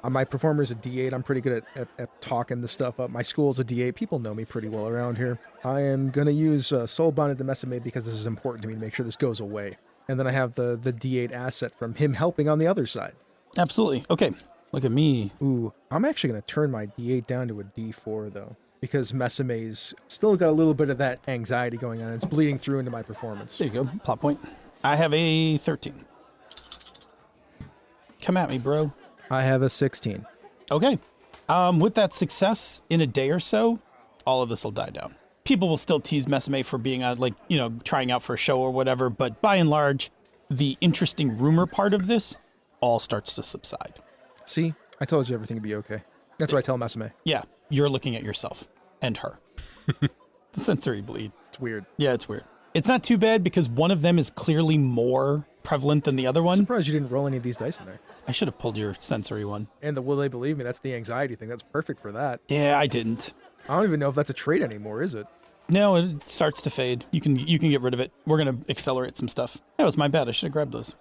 My performer's a D8. I'm pretty good at talking the stuff up. My school's a D8. People know me pretty well around here. I am going to use Soul Bonded to Mesame because this is important to me to make sure this goes away. And then I have the D8 asset from him helping on the other side. Absolutely. Okay. Look at me. Ooh, I'm actually going to turn my D8 down to a D4, though, because Mesame's still got a little bit of that anxiety going on. It's bleeding through into my performance. There you go. Plot point. I have a 13. Come at me, bro. I have a 16. Okay. With that success, in a day or so, all of this will die down. People will still tease Mesame for being trying out for a show or whatever, but by and large, the interesting rumor part of this all starts to subside. See, I told you everything would be okay. That's what I tell Mesame. Yeah, you're looking at yourself and her. The sensory bleed. It's weird. Yeah, it's weird. It's not too bad because one of them is clearly more prevalent than the other one. I'm surprised you didn't roll any of these dice in there. I should have pulled your sensory one. And the will they believe me, that's the anxiety thing. That's perfect for that. Yeah, I didn't. I don't even know if that's a trait anymore, is it? No, it starts to fade. You can get rid of it. We're going to accelerate some stuff. That was my bad. I should have grabbed those.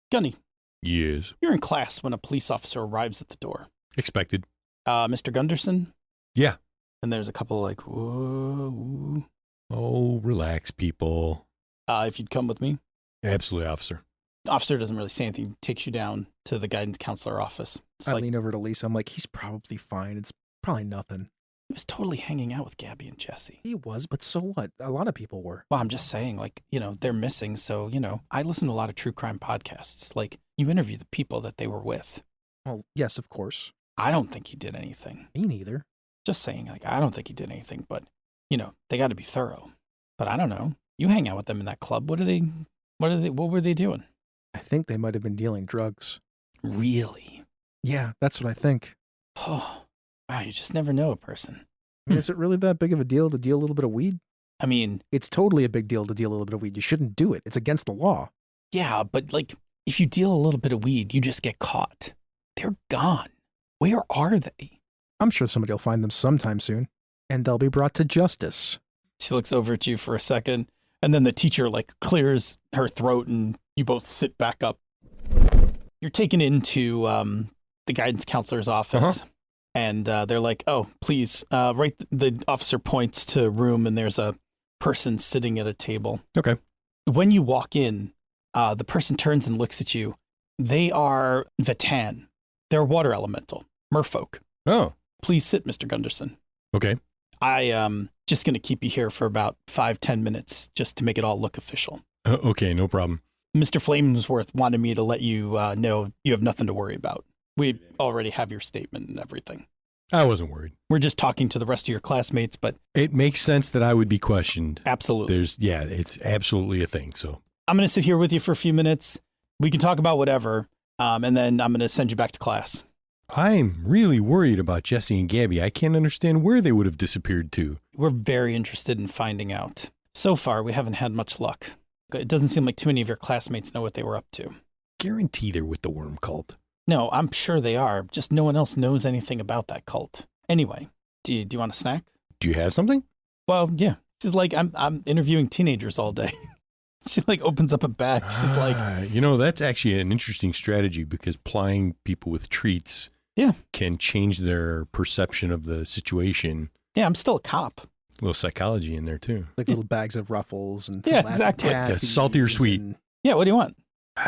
Gunny. Yes. You're in class when a police officer arrives at the door. Expected. Mr. Gunderson? Yeah. And there's a couple like, whoa. Oh, relax, people. If you'd come with me. Absolutely, officer. The officer doesn't really say anything. He takes you down to the guidance counselor office. I lean over to Lisa. I'm like, he's probably fine. It's probably nothing. He was totally hanging out with Gabby and Jesse. He was, but so what? A lot of people were. Well, I'm just saying, they're missing. So, I listen to a lot of true crime podcasts. Like, you interview the people that they were with. Well, yes, of course. I don't think he did anything. Me neither. Just saying, I don't think he did anything, but, they got to be thorough. But I don't know. You hang out with them in that club. What were they doing? I think they might have been dealing drugs. Really? Yeah, that's what I think. Oh, wow, you just never know a person. I mean, is it really that big of a deal to deal a little bit of weed? I mean... It's totally a big deal to deal a little bit of weed. You shouldn't do it. It's against the law. Yeah, but, if you deal a little bit of weed, you just get caught. They're gone. Where are they? I'm sure somebody will find them sometime soon, and they'll be brought to justice. She looks over at you for a second, and then the teacher, clears her throat, and you both sit back up. You're taken into the guidance counselor's office, and they're like, oh, please, the officer points to a room, and there's a person sitting at a table. Okay. When you walk in, The person turns and looks at you. They are Vatan. They're water elemental, merfolk. Oh, Please sit, Mr. Gunderson. okay. I just going to keep you here for about 5-10 minutes just to make it all look official. Okay, no problem. Mr. Flamesworth wanted me to let you know you have nothing to worry about. We already have your statement and everything. I wasn't worried. We're just talking to the rest of your classmates, but It makes sense that I would be questioned. absolutely. It's absolutely a thing. So I'm going to sit here with you for a few minutes. We can talk about whatever, and then I'm going to send you back to class. I'm really worried about Jesse and Gabby. I can't understand where they would have disappeared to. We're very interested in finding out. So far, we haven't had much luck. It doesn't seem like too many of your classmates know what they were up to. Guarantee they're with the worm cult. No, I'm sure they are. Just no one else knows anything about that cult. Anyway, do you want a snack? Do you have something? Well, yeah. She's like, I'm interviewing teenagers all day. She like opens up a bag. She's like, That's actually an interesting strategy because plying people with treats can change their perception of the situation. yeah, I'm still a cop. A little psychology in there too. Like little bags of Ruffles and Yeah, some exactly. Laffy Salty or sweet? and- Yeah, what do you want?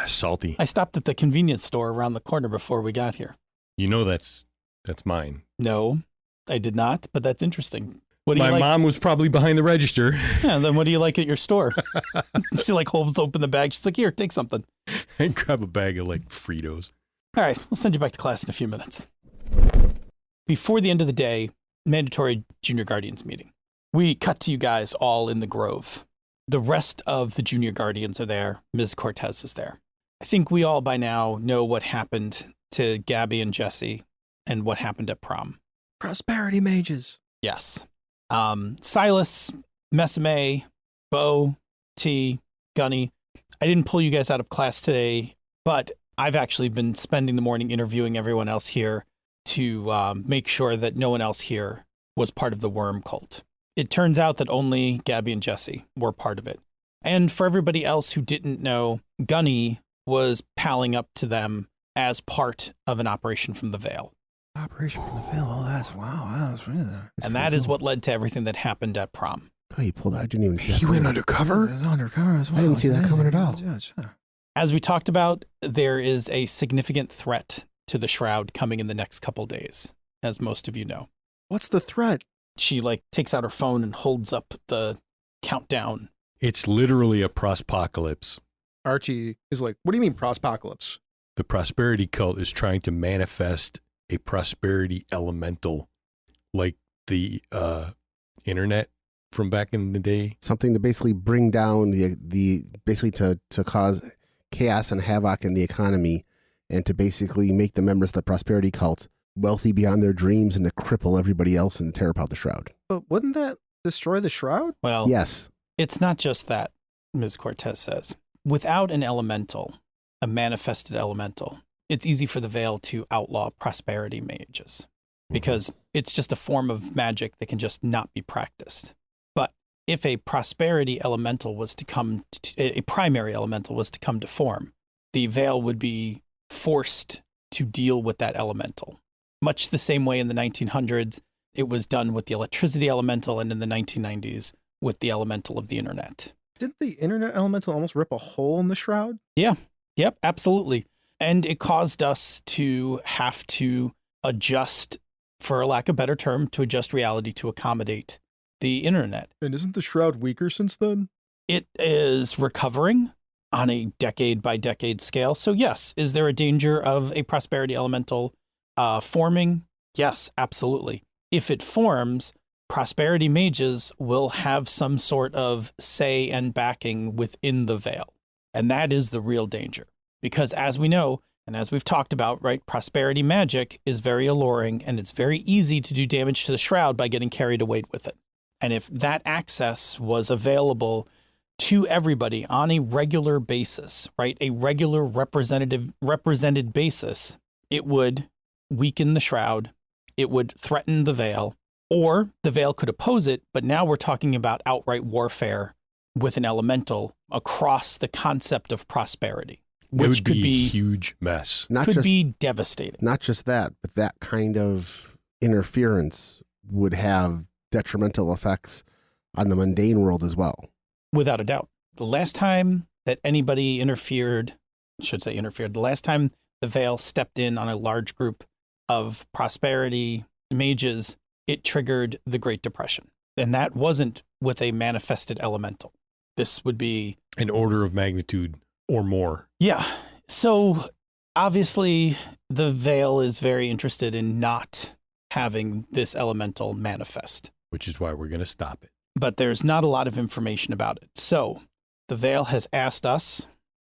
Salty. I stopped at the convenience store around the corner before we got here. That's mine. No, I did not, but that's interesting. What do you My like? mom was probably behind the register. Yeah, then what do you like at your store? She like holds open the bag. She's like, here, take something. And grab a bag of like Fritos. All right, we'll send you back to class in a few minutes. Before the end of the day, mandatory Junior Guardians meeting. We cut to you guys all in the Grove. The rest of the Junior Guardians are there. Ms. Cortez is there. I think we all by now know what happened to Gabby and Jesse and what happened at prom. Prosperity mages. Yes. Silas, Messame, Bo, T, Gunny. I didn't pull you guys out of class today, but I've actually been spending the morning interviewing everyone else here to make sure that no one else here was part of the worm cult. It turns out that only Gabby and Jesse were part of it. And for everybody else who didn't know, Gunny was palling up to them as part of an operation from the Veil. Operation from the Veil. Oh, that's really. And that is what led to everything that happened at prom. Oh, he pulled out. I didn't even see that. He went coming. undercover? It's undercover as well. I didn't see that coming at all. As we talked about, there is a significant threat to the Shroud coming in the next couple days, as most of you know. What's the threat? She like takes out her phone and holds up the countdown. It's literally a prospocalypse. Archie is like, what do you mean prospocalypse? The prosperity cult is trying to manifest a prosperity elemental like the internet from back in the day. Something to basically bring down the basically to cause chaos and havoc in the economy, and to basically make the members of the prosperity cult wealthy beyond their dreams, and to cripple everybody else and tear apart the Shroud. But wouldn't that destroy the Shroud? Well, Yes. it's not just that, Ms. Cortez says. Without an elemental, a manifested elemental, it's easy for the Veil to outlaw prosperity mages because it's just a form of magic that can just not be practiced. But if a prosperity elemental was to come, a primary elemental was to come to form, the Veil would be forced to deal with that elemental. Much the same way in the 1900s, it was done with the electricity elemental, and in the 1990s with the elemental of the internet. Didn't the internet elemental almost rip a hole in the Shroud? Yeah. Yep, absolutely. And it caused us to have to adjust, for lack of a better term, to adjust reality to accommodate the internet. And isn't the Shroud weaker since then? It is recovering on a decade by decade scale. So yes, is there a danger of a prosperity elemental forming? Yes, absolutely. If it forms, prosperity mages will have some sort of say and backing within the Veil. And that is the real danger. Because as we know, and as we've talked about, right, prosperity magic is very alluring, and it's very easy to do damage to the Shroud by getting carried away with it. And if that access was available to everybody on a regular basis, right, a regular represented basis, it would weaken the Shroud, it would threaten the Veil, or the Veil could oppose it, but now we're talking about outright warfare with an elemental across the concept of prosperity, which could be a huge mess. Could be devastating. Not just that, but that kind of interference would have detrimental effects on the mundane world as well. Without a doubt. The last time that anybody interfered, the last time the Veil stepped in on a large group of prosperity mages, it triggered the Great Depression. And that wasn't with a manifested elemental. This would be an order of magnitude or more. Yeah. So obviously the Veil is very interested in not having this elemental manifest. Which is why we're going to stop it. But there's not a lot of information about it. So the Veil has asked us,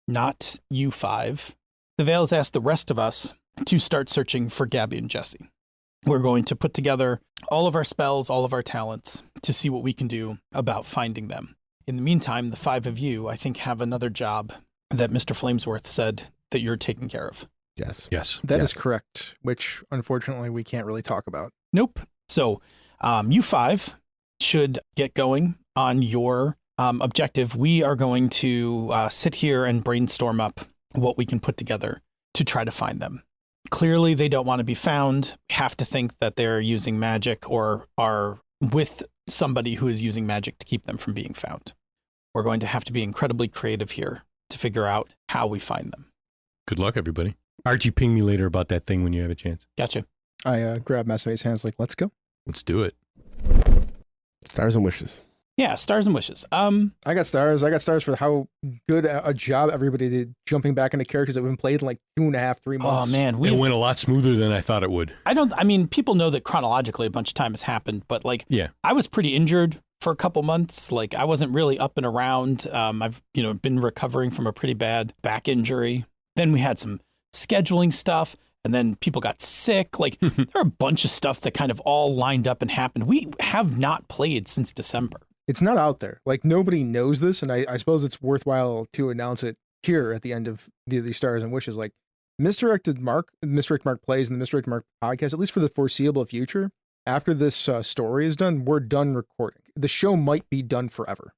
not you five, the Veil has asked the rest of us to start searching for Gabby and Jesse. We're going to put together all of our spells, all of our talents to see what we can do about finding them. In the meantime, the five of you, I think, have another job that Mr. Flameworth said that you're taking care of. Yes. Yes. That is correct, which unfortunately we can't really talk about. Nope. So you five should get going on your objective. We are going to sit here and brainstorm up what we can put together to try to find them. Clearly, they don't want to be found. We have to think that they're using magic or are with somebody who is using magic to keep them from being found. We're going to have to be incredibly creative here to figure out how we find them. Good luck, everybody. Archie, ping me later about that thing when you have a chance. Gotcha. I grabbed Masae's hands like, let's go. Let's do it. Stars and wishes. Yeah, stars and wishes. I got stars. I got stars for how good a job everybody did jumping back into characters that have been played in like 2.5, 3 months. Oh man, It went a lot smoother than I thought it would. I mean, people know that chronologically a bunch of time has happened, but like, Yeah. I was pretty injured for a couple months. Like, I wasn't really up and around. I've, been recovering from a pretty bad back injury. Then we had some scheduling stuff, and then people got sick. Like, there are a bunch of stuff that kind of all lined up and happened. We have not played since December. It's not out there. Like, nobody knows this, and I suppose it's worthwhile to announce it here at the end of the Stars and Wishes. Like, Misdirected Mark Plays and the Misdirected Mark podcast, at least for the foreseeable future, after this story is done, we're done recording. The show might be done forever.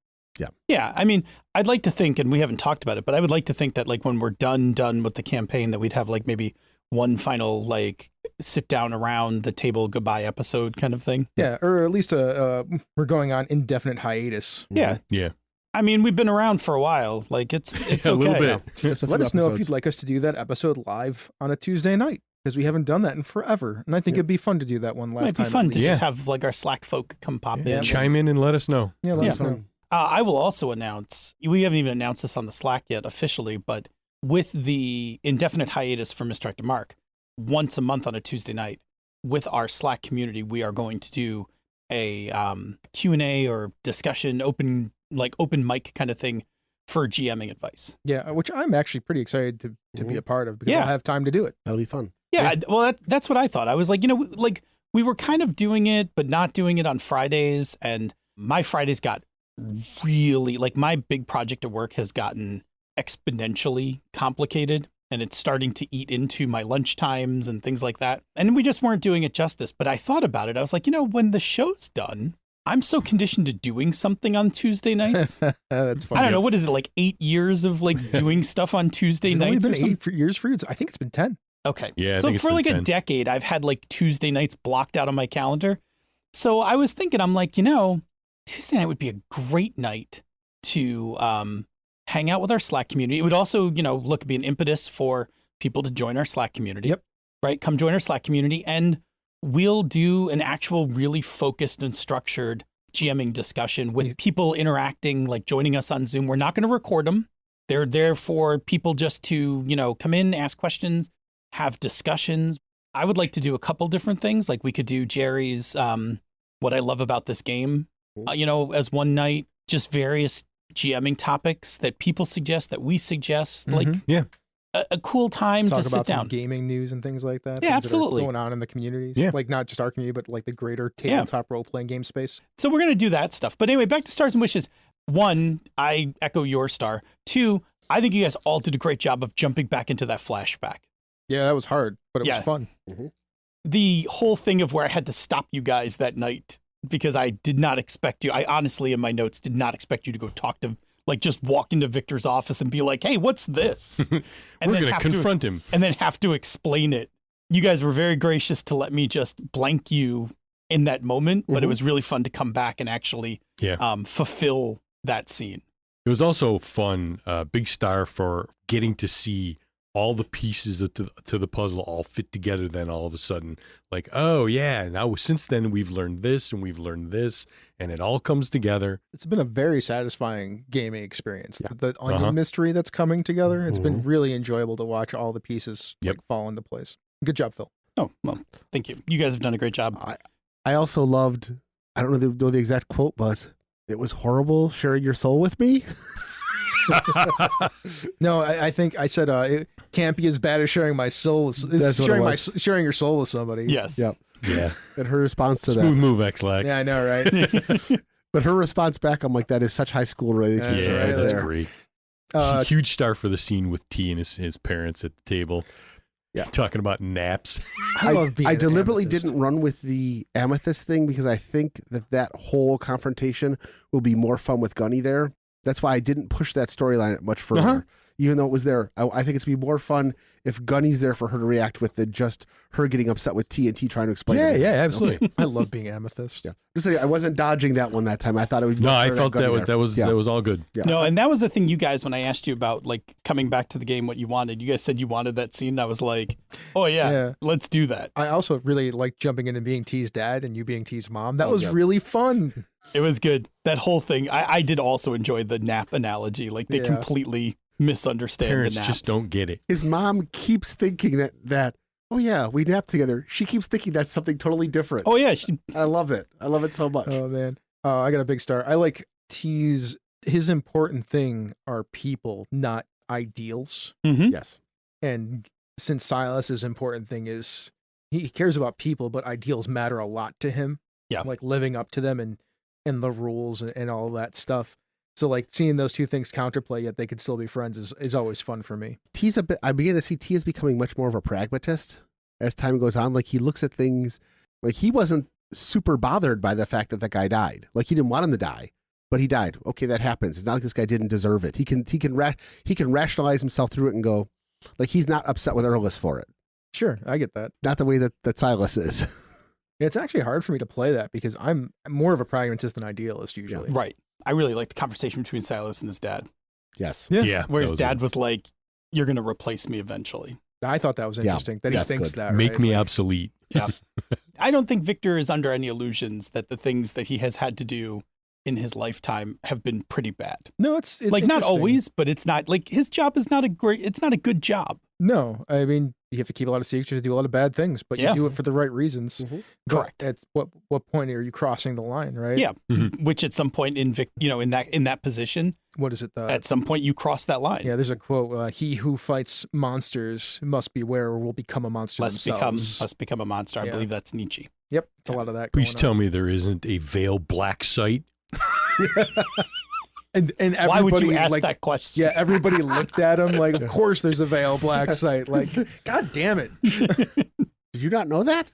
Yeah, I mean, I'd like to think, and we haven't talked about it, but I would like to think that, like, when we're done with the campaign, that we'd have, like, maybe one final, like, sit down around the table goodbye episode kind of thing. Yeah, or at least we're going on indefinite hiatus. Yeah. Yeah. I mean, we've been around for a while. Like, it's okay. A little bit. Just a few Let us know if episodes. you'd like us to do that episode live on a Tuesday night, because we haven't done that in forever. And I think it'd be fun to do that one last Might be time. fun at to least. just have, like, our Slack folk come pop in. Chime in and let us know. Yeah, let us know. I will also announce, we haven't even announced this on the Slack yet officially, but with the indefinite hiatus for Misdirected Mark, once a month on a Tuesday night, with our Slack community, we are going to do a Q&A or discussion, open mic kind of thing for GMing advice. Yeah, which I'm actually pretty excited to be a part of, because Yeah. I'll have time to do it. That'll be fun. Yeah, well, that's what I thought. I was like, we were kind of doing it, but not doing it on Fridays, and my Fridays got really, like, my big project at work has gotten exponentially complicated, and it's starting to eat into my lunch times and things like that. And we just weren't doing it justice. But I thought about it. I was like, when the show's done, I'm so conditioned to doing something on Tuesday nights. That's fun. I don't know, what is it, like 8 years of like doing stuff on Tuesday It's nights? only or been something? 8 years for you. I think it's been 10. Okay. Yeah, I so think it's for been like 10. a decade, I've had like Tuesday nights blocked out on my calendar. So I was thinking, I'm like, Tuesday night would be a great night to hang out with our Slack community. It would also, be an impetus for people to join our Slack community. Yep. Right? Come join our Slack community, and we'll do an actual really focused and structured GMing discussion with people interacting, like joining us on Zoom. We're not going to record them. They're there for people just to, come in, ask questions, have discussions. I would like to do a couple different things. Like, we could do Jerry's What I Love About This Game, as one night, just various GMing topics that people suggest, that we suggest, like Yeah. a cool time Talk to about sit some down. gaming news and things like that. Yeah, things that are absolutely. going on in the communities. Yeah. Like, not just our community, but like the greater tabletop role-playing game space. So we're going to do that stuff. But anyway, back to Stars and Wishes. 1, I echo your star. 2, I think you guys all did a great job of jumping back into that flashback. Yeah, that was hard, but it Yeah. was fun. The whole thing of where I had to stop you guys that night because I did not expect you. I honestly, in my notes, did not expect you to go talk to, like, just walk into Victor's office and be like, "Hey, what's this?" And We're going to have confront him. and then have to explain it. You guys were very gracious to let me just blank you in that moment, but it was really fun to come back and actually Yeah. fulfill that scene. It It was also fun. Big star for getting to see all the pieces to the puzzle all fit together. Then all of a sudden, like, oh yeah, now since then we've learned this and we've learned this, and it all comes together. It's been a very satisfying gaming experience. Yeah. The onion mystery that's coming together. It's been Mhm. really enjoyable to watch all the pieces Yep. like fall into place. Good job, Phil. Oh, well, thank you. You guys have done a great job. I also loved, I don't know the exact quote was, it was horrible sharing your soul with me. No, I think I said it can't be as bad as sharing my soul. It's That's what it sharing your soul with somebody. Yes. Yep. Yeah. And her response to Smooth that. move, X-Lax. Yeah, I know, right? But her response back, I'm like, that is such high school relationship Yeah, right that's there. great. Uh, Huge star for the scene with T and his parents at the table. Yeah. Talking about naps. I love being I an deliberately amethyst. didn't run with the amethyst thing because I think that whole confrontation will be more fun with Gunny there. That's why I didn't push that storyline much further. Uh-huh. Even though it was there, I think it's be more fun if Gunny's there for her to react with than just her getting upset with T and T trying to explain. Yeah, it. yeah, absolutely. I love being amethyst. Yeah. Just say I wasn't dodging that one that time. I thought it would. Be No, more I fun felt Gunny there. that was all good. Yeah. No, and that was the thing, you guys, when I asked you about like coming back to the game, what you wanted, you guys said you wanted that scene. I was like, oh yeah. Let's do that. I also really like jumping in and being T's dad and you being T's mom. That Oh, was yeah. really fun. It was good. That whole thing. I did also enjoy the nap analogy. Like they Yeah. completely misunderstand Parents the naps. just don't get it. His mom keeps thinking that oh yeah, we napped together. She keeps thinking that's something totally different. Oh yeah, I love it. I love it so much. Oh man. I got a big star. I like T's. His important thing are people, not ideals. Mhm. Yes. And since Silas's important thing is he cares about people, but ideals matter a lot to him. Yeah. Like living up to them and the rules and all that stuff. So like seeing those two things counterplay yet they could still be friends is always fun for me. T's a bit. I begin to see T is becoming much more of a pragmatist as time goes on. Like he looks at things like he wasn't super bothered by the fact that guy died. Like he didn't want him to die, but he died. Okay, that happens. It's not like this guy didn't deserve it. He can rationalize himself through it and go, like he's not upset with Earless for it. Sure, I get that. Not the way that Silas is. It's actually hard for me to play that because I'm more of a pragmatist than idealist usually. right. I really liked the conversation between Silas and his dad. Yes. Yeah. Where that his dad was like, you're going to replace me eventually. I thought that was Yeah, interesting that he that's thinks good. that. Make right? me Like, obsolete. I don't think Victor is under any illusions that the things that he has had to do in his lifetime have been pretty bad. No, it's like not interesting. always, but it's not like his job is not it's not a good job. No, I mean you have to keep a lot of secrets, you do a lot of bad things, but Yeah. you do it for the right reasons. Mhm. But Correct. At what point are you crossing the line, right? Yeah. Mhm. Which at some point in in that position, What is it? at some point you cross that line. Yeah, there's a quote: "He who fights monsters must beware, or will become a monster Must themselves." become a monster. I Yeah. believe that's Nietzsche. Yep, it's a lot of that. Please going tell on. me there isn't a veil black site. And everybody, Why would you ask like, that question? Yeah, everybody looked at him like, of course there's a veil black site. Like, God damn it! Did you not know that?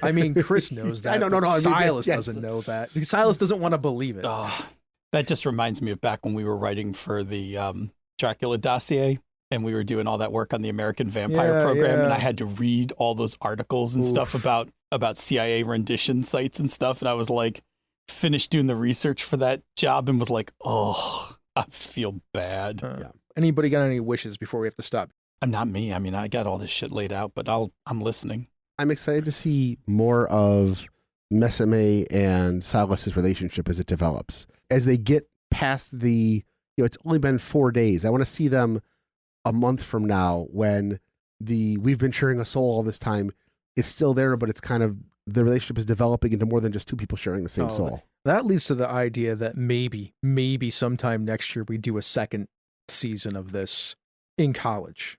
I mean, Chris knows that. I don't but know. I mean, Silas yes. doesn't know that. Silas doesn't want to believe it. Oh, that just reminds me of back when we were writing for the Dracula dossier and we were doing all that work on the American Vampire Yeah, program, and yeah. I had to read all those articles and stuff Oof. about CIA rendition sites and stuff, and I was like, finished doing the research for that job and was like, oh, I feel bad. Yeah. Anybody got any wishes before we have to stop? I'm not me. I mean, I got all this shit laid out, but I'm listening. I'm excited to see more of Mesame and Silas's relationship as it develops. As they get past it's only been 4 days. I want to see them a month from now when we've been sharing a soul all this time is still there, but it's kind of the relationship is developing into more than just two people sharing the same soul. That leads to the idea that maybe sometime next year we do a second season of this in college.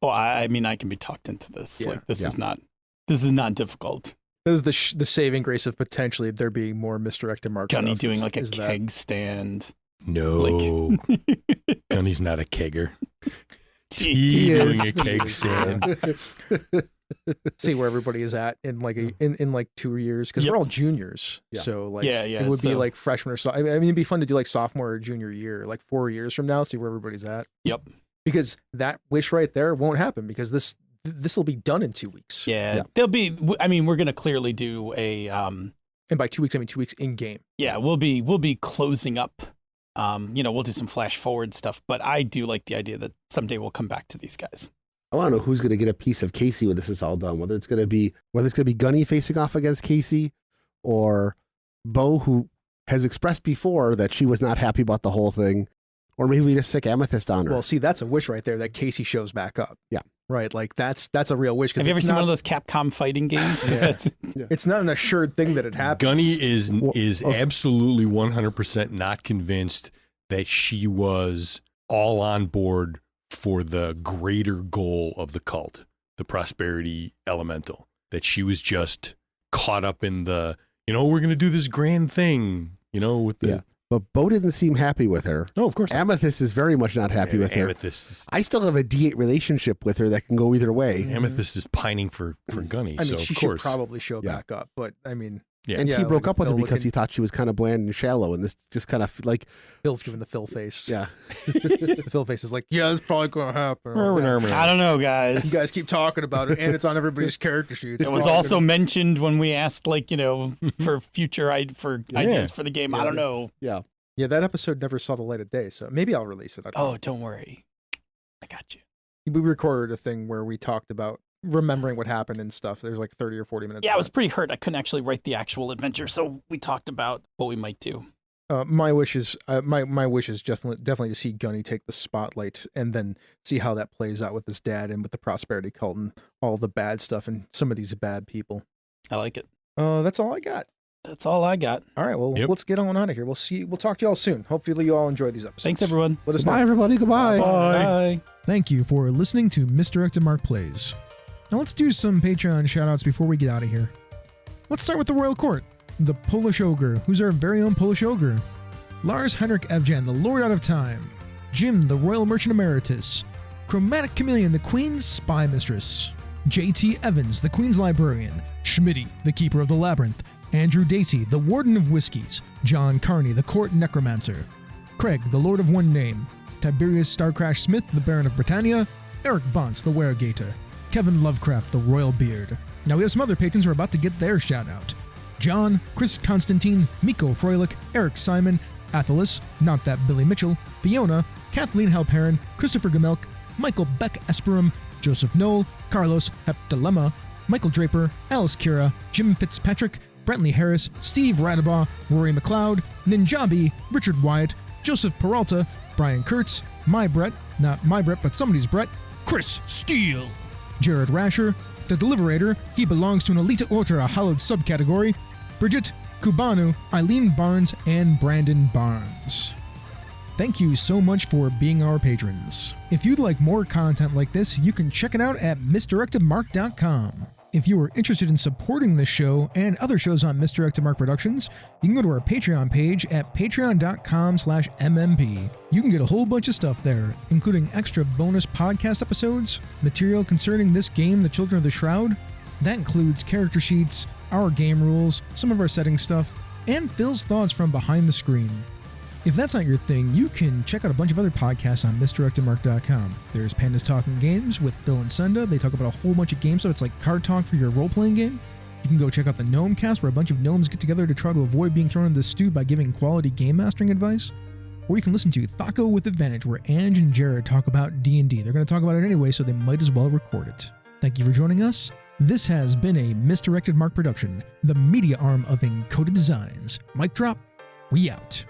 Oh, I mean, I can be talked into this. Yeah. Like, this Yeah. is not difficult. That is the saving grace of potentially there being more misdirected mark Gunny stuff. doing like a is that- keg stand. No, Like, Gunny's not a kegger. T T is. doing a keg stand. see where everybody is at in like in like 2 years because Yep. we're all juniors. Yeah. So like Yeah, it would be so- like freshman or so. I mean, it'd be fun to do like sophomore or junior year, like 4 years from now, see where everybody's at. Yep. Because that wish right there won't happen because this will be done in 2 weeks. Yeah, Yeah. there'll be. I mean, we're gonna clearly do a. And by 2 weeks, I mean 2 weeks in game. Yeah, we'll be closing up We'll do some flash forward stuff, but I do like the idea that someday we'll come back to these guys. I want to know who's going to get a piece of Casey when this is all done. Whether it's going to be Gunny facing off against Casey, or Bo, who has expressed before that she was not happy about the whole thing, or maybe we just stick Amethyst on her. Well, see, that's a wish right there that Casey shows back up. Yeah. Right. Like that's a real wish. Have you ever seen one of those Capcom fighting games? It's not an assured thing that it happens. Gunny is absolutely 100% not convinced that she was all on board for the greater goal of the cult, the prosperity elemental, that she was just caught up in the, we're going to do this grand thing, with the... Yeah. But Bo didn't seem happy with her. No, of course not. Amethyst is very much not happy with her. Amethyst. I still have a D8 relationship with her that can go either way. Amethyst is pining for Gunny, I mean, so she of course. should probably show back up, but I mean... Yeah. And he broke up with her because he thought she was kind of bland and shallow, and this just kind of like... Phil's giving the Phil face. Yeah. The Phil face is like, yeah, it's probably going to happen. I don't know, guys. You guys keep talking about it, and it's on everybody's character sheets. It was also mentioned when we asked, for future ideas for the game. I don't know. Yeah. Yeah, that episode never saw the light of day, so maybe I'll release it. Don't worry. I got you. We recorded a thing where we talked about remembering what happened and stuff. There's like 30 or 40 minutes. Yeah, I was pretty hurt. I couldn't actually write the actual adventure, so we talked about what we might do. My wish is definitely to see Gunny take the spotlight and then see how that plays out with his dad and with the prosperity cult and all the bad stuff and some of these bad people. I like it. That's all I got. That's all I got. All right, well, let's get on out of here. We'll talk to you all soon. Hopefully you all enjoy these episodes. Thanks, everyone. Let us know. Bye, everybody. Goodbye. Bye. Thank you for listening to Misdirected Mark Plays. Now let's do some Patreon shoutouts before we get out of here. Let's start with the Royal Court, the Polish Ogre, who's our very own Polish Ogre, Lars Henrik Evjan, the Lord Out of Time, Jim, the Royal Merchant Emeritus, Chromatic Chameleon, the Queen's Spy Mistress, J.T. Evans, the Queen's Librarian, Schmitty, the Keeper of the Labyrinth, Andrew Dacey, the Warden of Whiskies, John Carney, the Court Necromancer, Craig, the Lord of One Name, Tiberius Starcrash Smith, the Baron of Britannia, Eric Bonts, the Weregator, Kevin Lovecraft, the Royal Beard. Now we have some other patrons who are about to get their shout out. John, Chris Constantine, Miko Froelich, Eric Simon, Athalis, Not That Billy Mitchell, Fiona, Kathleen Halperin, Christopher Gamelk, Michael Beck Esperum, Joseph Knoll, Carlos Heptilemma, Michael Draper, Alice Kira, Jim Fitzpatrick, Brentley Harris, Steve Radabaugh, Rory McLeod, Ninjabi, Richard Wyatt, Joseph Peralta, Brian Kurtz, my Brett, not my Brett, but somebody's Brett, Chris Steele, Jared Rasher, The Deliberator, he belongs to an Elite Order, a hallowed subcategory, Bridget, Kubanu, Eileen Barnes, and Brandon Barnes. Thank you so much for being our patrons. If you'd like more content like this, you can check it out at misdirectedmark.com. If you are interested in supporting this show and other shows on Misdirected Mark Productions, you can go to our Patreon page at patreon.com/MMP. You can get a whole bunch of stuff there, including extra bonus podcast episodes, material concerning this game, The Children of the Shroud. That includes character sheets, our game rules, some of our setting stuff, and Phil's thoughts from behind the screen. If that's not your thing, you can check out a bunch of other podcasts on misdirectedmark.com. There's Pandas Talking Games with Phil and Sunda. They talk about a whole bunch of games, so it's like card talk for your role-playing game. You can go check out the Gnome Cast, where a bunch of gnomes get together to try to avoid being thrown into the stew by giving quality game mastering advice. Or you can listen to Thaco with Advantage, where Ange and Jared talk about D&D. They're going to talk about it anyway, so they might as well record it. Thank you for joining us. This has been a Misdirected Mark production, the media arm of Encoded Designs. Mic drop, we out.